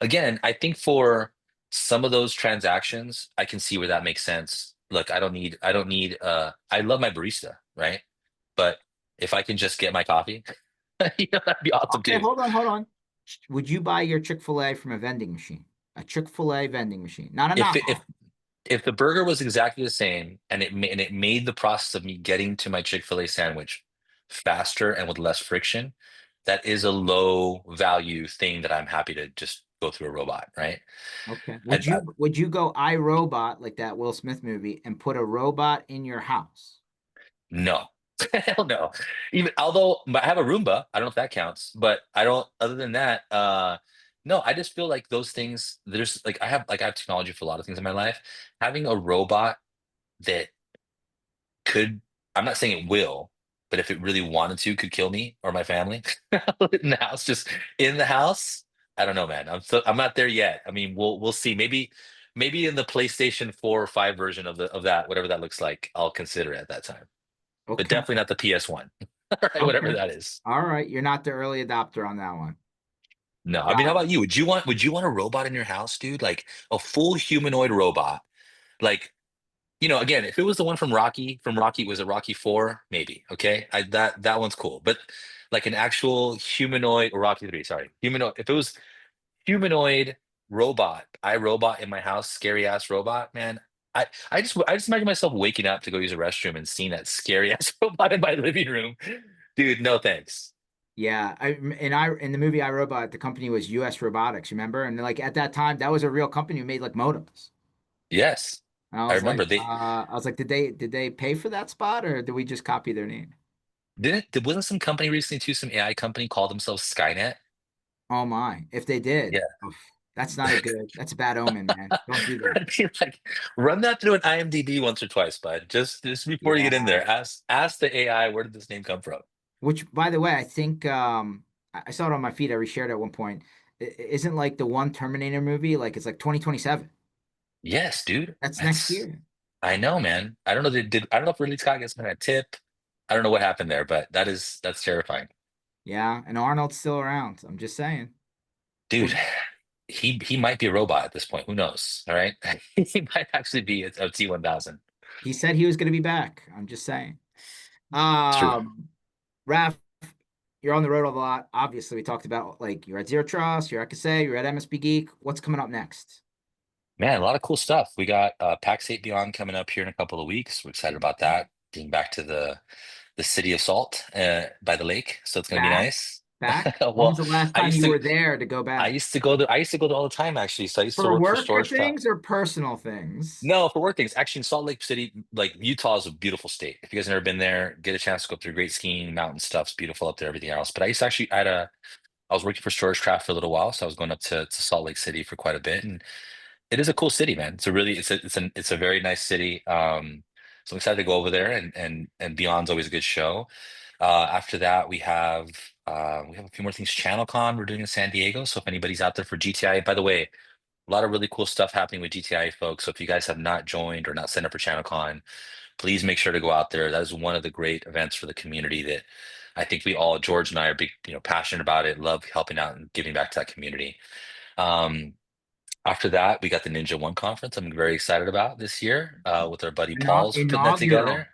Again, I think for some of those transactions, I can see where that makes sense. Look, I don't need I love my barista, right? But if I can just get my coffee, that'd be awesome
Okay,
too.
hold on, hold on. Would you buy your Chick-fil-A from a vending machine? A Chick-fil-A vending machine, not a
If it,
knockoff.
if the burger was exactly the same, and it made the process of me getting to my Chick-fil-A sandwich faster and with less friction, that is a low value thing that I'm happy to just go through a robot, right?
Okay.
I, I,
Would you go iRobot like that Will Smith movie and put a robot in your house?
no, hell no. Even although I have a Roomba, I don't know if that counts, but I don't. Other than that, no. I just feel like those things. There's like, I have technology for a lot of things in my life. Having a robot that could, I'm not saying it will, but if it really wanted to, could kill me or my family in the house, just in the house. I don't know, man. I'm not there yet. I mean, we'll see. Maybe in the PlayStation 4 or 5 version of that, whatever that looks like, I'll consider it at that time. But
Okay.
definitely not the PS1. All right, whatever
Okay.
that is.
All right. You're not the early adopter on that one.
No, I mean, how about you? Would you want a robot in your house, dude? Like a full humanoid robot? Like, again, if it was the one from Rocky, was it Rocky 4? Maybe. Okay. That one's cool. But like an actual humanoid, or Rocky 3, sorry. Humanoid, if it was humanoid robot, iRobot in my house, scary ass robot, man. I just imagine myself waking up to go use a restroom and seeing that scary ass robot in my living room. Dude, no thanks.
Yeah, in the movie I, Robot, the company was US Robotics, remember? And like at that time, that was a real company who made like modems.
Yes.
And
I remember they
I was like, did they pay for that spot or did we just copy their name?
wasn't some company recently too, some AI company called themselves Skynet?
Oh my, if they did,
Yeah.
oof, that's a bad omen, man. Don't do that.
I'd be like, run that through an IMDb once or twice, bud. Just before you get in
Yeah.
there, ask the AI, where did this name come from?
Which, by the way, I think I saw it on my feed. I reshared it at one point. Isn't like the one Terminator movie, like it's like 2027.
Yes, dude.
That's next
That's
year.
I know, man. I don't know. I don't know if Ridley Scott gets a tip. I don't know what happened there, but that's terrifying,
Yeah, and Arnold's still around. I'm just saying.
dude.
Well,
He might be a robot at this point. Who knows? All right, he might actually be a T-1000.
he said he was going to be back. I'm just saying.
True,
Raph, you're on the road a lot. Obviously, we talked about like you're at Zero Trust, you're at Kaseya, you're at MSP Geek. What's coming up next?
man. A lot of cool stuff. We got PAX 8 Beyond coming up here in a couple of weeks. We're excited about that. Being back to the city of Salt by the lake, so it's gonna be
Back,
nice.
back. When was
Well,
the last
I
time
used
you
to
were there to go
I
back?
used to go there. I used to go there all the time actually. So I used to
For
work for
work or
Storage Craft.
things or personal things?
No, for work things. Actually, in Salt Lake City, like Utah is a beautiful state. If you guys have never been there, get a chance to go through great skiing, mountain stuff's beautiful up there, everything else. But I used to actually, I was working for Storage Craft for a little while, so I was going up to Salt Lake City for quite a bit, and it is a cool city, man. It's a very nice city. So I'm excited to go over there, and Beyond's always a good show. After that, we have a few more things. ChannelCon we're doing in San Diego. So if anybody's out there for GTI, by the way, a lot of really cool stuff happening with GTI folks. So if you guys have not joined or not signed up for ChannelCon, please make sure to go out there. That is one of the great events for the community that I think we all, George and I, are big, passionate about it, love helping out and giving back to that community. Um, After that, we got the Ninja One conference. I'm very excited about this year with our buddy Paul's putting that
Inaugural
together.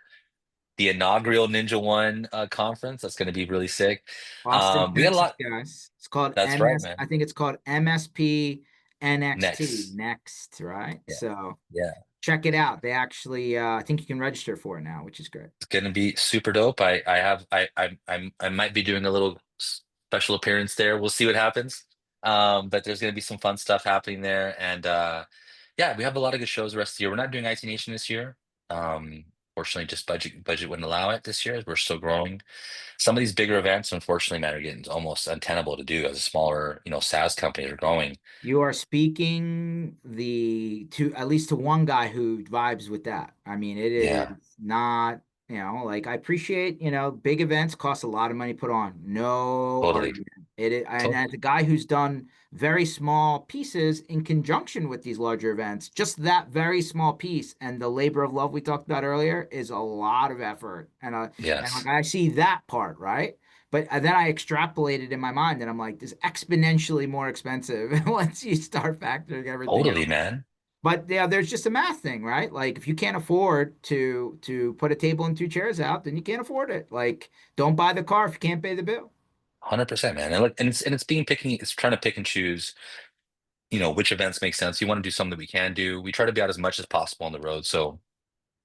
The inaugural Ninja One conference. That's going to be really sick.
Austin,
We got a
Texas,
lot.
guys. It's called
That's right,
MS.
man.
I think it's called MSP NXT
Next.
next, right?
Yeah.
So
Yeah.
check it out. They actually, I think you can register for it now, which is great.
It's gonna be super dope. I might be doing a little special appearance there. We'll see what happens. But there's gonna be some fun stuff happening there, and yeah, we have a lot of good shows the rest of the year. We're not doing IT Nation this year. Fortunately, just budget wouldn't allow it this year. We're still growing. Some of these bigger events, unfortunately, man, are getting almost untenable to do as a smaller, SaaS companies are growing.
You are speaking the to at least to one guy who vibes with that. I mean, it is
Yeah,
not, like I appreciate, big events cost a lot of money to put on. No
totally,
argument. It is, and as
totally.
a guy who's done very small pieces in conjunction with these larger events, just that very small piece and the labor of love we talked about earlier is a lot of effort. And like
Yes,
I see that part, right? But then I extrapolated in my mind and I'm like, this is exponentially more expensive once you start factoring everything
totally,
else.
man.
But yeah, there's just a math thing, right? Like if you can't afford to put a table and two chairs out, then you can't afford it. Like don't buy the car if you can't pay the bill.
100%, man. And it's being picking. It's trying to pick and choose. Which events make sense. You want to do something that we can do. We try to be out as much as possible on the road. So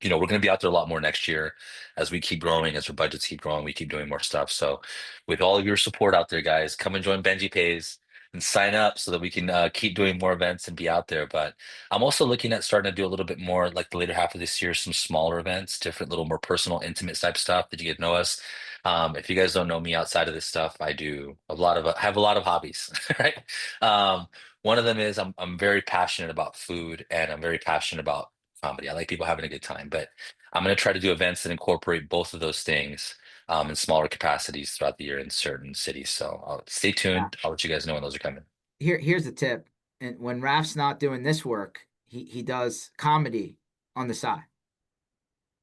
we're going to be out there a lot more next year as we keep growing, as our budgets keep growing, we keep doing more stuff. So, with all of your support out there, guys, come and join Benji Pays and sign up so that we can keep doing more events and be out there. But I'm also looking at starting to do a little bit more like the later half of this year, some smaller events, different little more personal, intimate type stuff that you get to know us. If you guys don't know me outside of this stuff, I do I have a lot of hobbies, right? Um, one of them is I'm very passionate about food and I'm very passionate about comedy. I like people having a good time, but I'm going to try to do events that incorporate both of those things in smaller capacities throughout the year in certain cities. So stay
Yeah.
tuned. I'll let you guys know when those are coming.
Here's a tip. And when Raf's not doing this work, he does comedy on the side.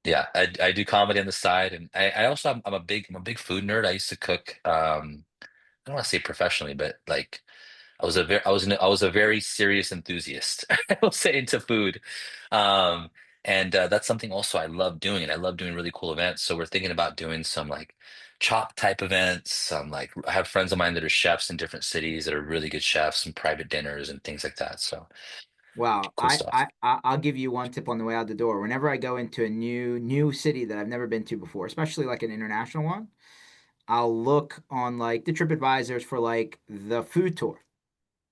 Yeah, I do comedy on the side, and I also I'm a big food nerd. I used to cook. I don't want to say professionally, but like I was a very serious enthusiast. I will say into food, um, and that's something also I love doing, and I love doing really cool events. So we're thinking about doing some like chop type events. Some like I have friends of mine that are chefs in different cities that are really good chefs, and private dinners and things like that. So
Wow,
cool stuff.
I'll give you one tip on the way out the door. Whenever I go into a new city that I've never been to before, especially like an international one, I'll look on like the trip advisors for like the food tour.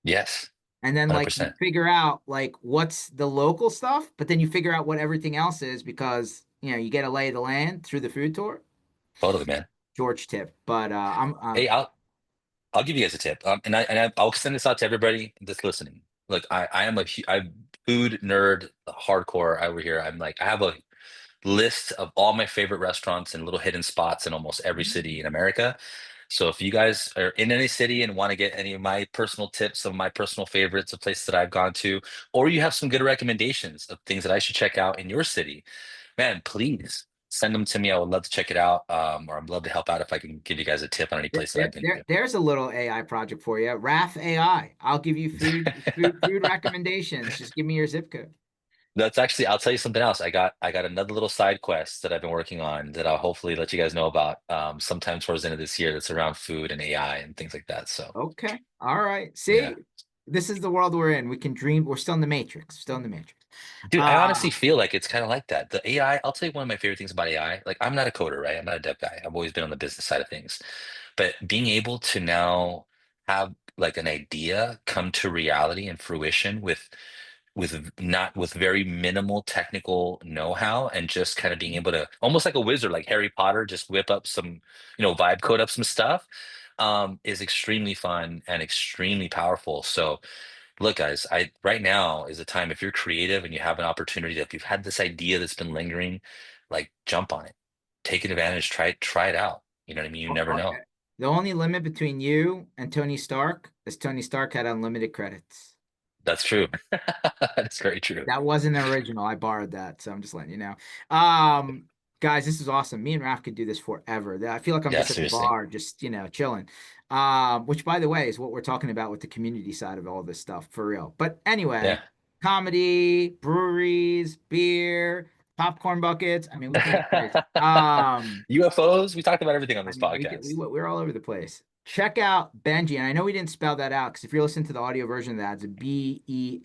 Yes,
And then like you
100%.
figure out like what's the local stuff, but then you figure out what everything else is because you get a lay of the land through the food tour.
Totally, man.
George tip. But I'm
Hey, I'll give you guys a tip, I'll extend this out to everybody that's listening. Look, I'm food nerd, hardcore over here. I'm like, I have list of all my favorite restaurants and little hidden spots in almost every city in America. So if you guys are in any city and want to get any of my personal tips, some of my personal favorites of places that I've gone to, or you have some good recommendations of things that I should check out in your city, man, please send them to me. I would love to check it out. Or I'd love to help out if I can give you guys a tip on any place that I've been to.
There's a little AI project for you. RAF AI. I'll give you food recommendations. Just give me your zip code.
That's actually, I'll tell you something else. I got another little side quest that I've been working on that I'll hopefully let you guys know about sometime towards the end of this year that's around food and AI and things like that. So
Okay. All right.
yeah.
See, this is the world we're in. We can dream. We're still in the matrix. Still in the matrix.
Dude, I honestly
Uh,
feel like it's kind of like that. The AI, I'll tell you one of my favorite things about AI. Like, I'm not a coder, right? I'm not a dev guy. I've always been on the business side of things. But being able to now have like an idea come to reality and fruition with not with very minimal technical know-how and just kind of being able to almost like a wizard, like Harry Potter, just whip up some, vibe code up some stuff, is extremely fun and extremely powerful. So look, guys, I right now is the time if you're creative and you have an opportunity, if you've had this idea that's been lingering, like jump on it, take advantage, try it out. You know what I mean? You never
fuck
know.
it. The only limit between you and Tony Stark is Tony Stark had unlimited credits.
That's true. That's very true.
That wasn't original. I borrowed that, so I'm just letting you know. Um, Guys, this is awesome. Me and Raf could do this forever. I feel like I'm
Yeah,
just at the
seriously.
bar, just chilling. Which by the way is what we're talking about with the community side of all this stuff for real. But
Yeah.
anyway, comedy, breweries, beer, popcorn buckets. I mean, we can get crazy.
UFOs, we talked about everything on
I
this
mean,
podcast.
we're all over the place. Check out Benji, and I know we didn't spell that out because if you're listening to the audio version of that, it's Benji,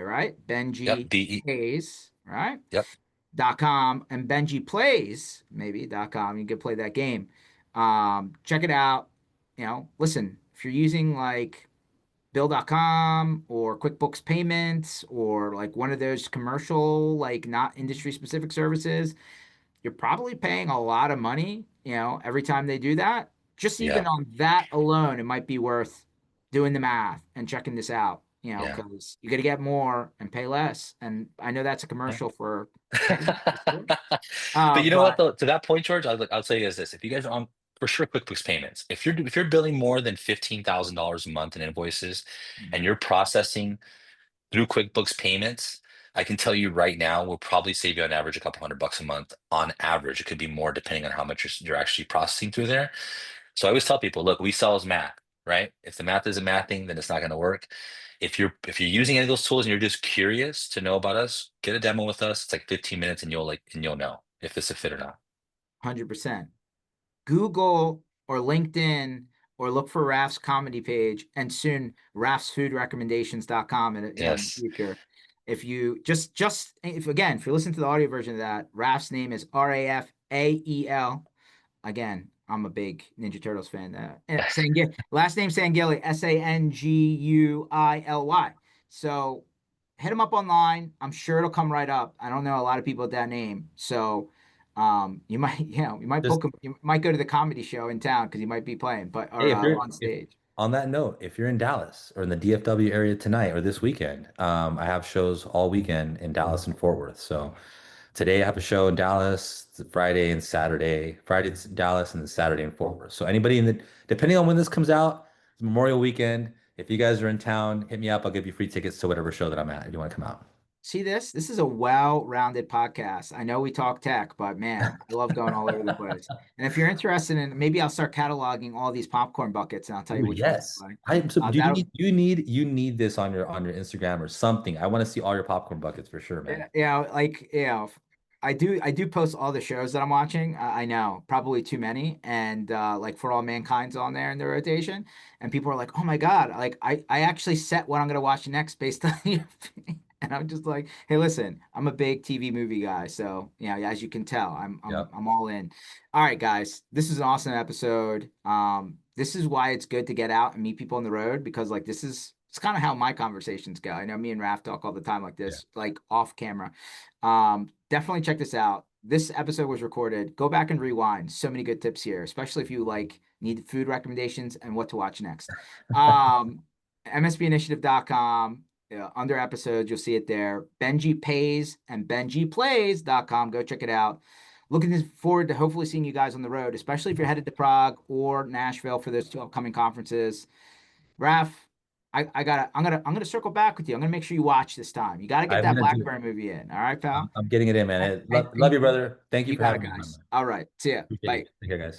right?
Yep.
Benji Hayes, right?
Yep.
.com and Benji Plays, maybe .com. You can play that game. Check it out. Listen, if you're using like Bill.com or QuickBooks Payments or like one of those commercial, like not industry specific services, you're probably paying a lot of money, every time they do that. Just even
Yeah.
on that alone, it might be worth doing the math and checking this out,
Yeah.
because you got to get more and pay less. And I know that's a
Yeah.
commercial for payments for sure.
But you know what
But
though, to that point, George, I'll say is this. If you guys are on for sure QuickBooks payments, if you're billing more than $15,000 a month in invoices and you're processing through QuickBooks payments, I can tell you right now, we'll probably save you on average a couple $100 a month on average. It could be more depending on how much you're actually processing through there. So I always tell people, look, we sell as math, right? If the math isn't mathing, then it's not going to work. If you're using any of those tools and you're just curious to know about us, get a demo with us. It's like 15 minutes and you'll know if it's a fit or not.
100%. Google or LinkedIn or look for Raf's comedy page and soon rafsfoodrecommendations.com in the
Yes.
future. If you if again, if you listen to the audio version of that, Raf's name is Rafael. Again, I'm a big Ninja Turtles fan. Last name Sanguily, Sanguily. So hit him up online. I'm sure it'll come right up. I don't know a lot of people with that name. So you might, you might
Just
book him. You might go to the comedy show in town because he might be playing, but or
hey, if you're
on
if
stage.
on that note, if you're in Dallas or in the DFW area tonight or this weekend, I have shows all weekend in Dallas and Fort Worth. So today I have a show in Dallas, Friday and Saturday. Friday it's Dallas and then Saturday in Fort Worth. So anybody depending on when this comes out, it's Memorial Weekend. If you guys are in town, hit me up. I'll give you free tickets to whatever show that I'm at if you want to come out.
See this? This is a well-rounded podcast. I know we talk tech, but man, I love going all over the place. And if you're interested in, maybe I'll start cataloging all these popcorn buckets, and I'll tell you
Ooh,
which ones to
yes.
buy.
So do you
That'll
need you need this on your Instagram or something. I want to see all your popcorn buckets for sure, man.
Like, I do post all the shows that I'm watching. I know, probably too many, and like For All Mankind's on there in the rotation, and people are like, "Oh my God!" Like, I actually set what I'm gonna watch next based on you. And I'm just like, "Hey, listen, I'm a big TV movie guy, so as you can tell, I'm I'm
Yep.
I'm all in." All right, guys, this is an awesome episode. This is why it's good to get out and meet people on the road because like this is it's kind of how my conversations go. I know me and Raf talk all the time like
Yeah.
this, like off camera. Definitely check this out. This episode was recorded. Go back and rewind. So many good tips here, especially if you like need food recommendations and what to watch next. MSPinitiative.com. under episodes. You'll see it there. Benji Pays and BenjiPlays.com. Go check it out. Looking forward to hopefully seeing you guys on the road, especially if you're headed to Prague or Nashville for those 2 upcoming conferences. Raph, I'm gonna circle back with you. I'm gonna make sure you watch this time. You got to get
I'm
that
gonna do it.
Blackburn movie in. All right, pal.
I'm getting it in, man.
And,
Love you, brother. Thank you
you
for
got it,
having me, my
guys.
man.
All right. See ya.
Appreciate
Bye.
it. Take care, guys.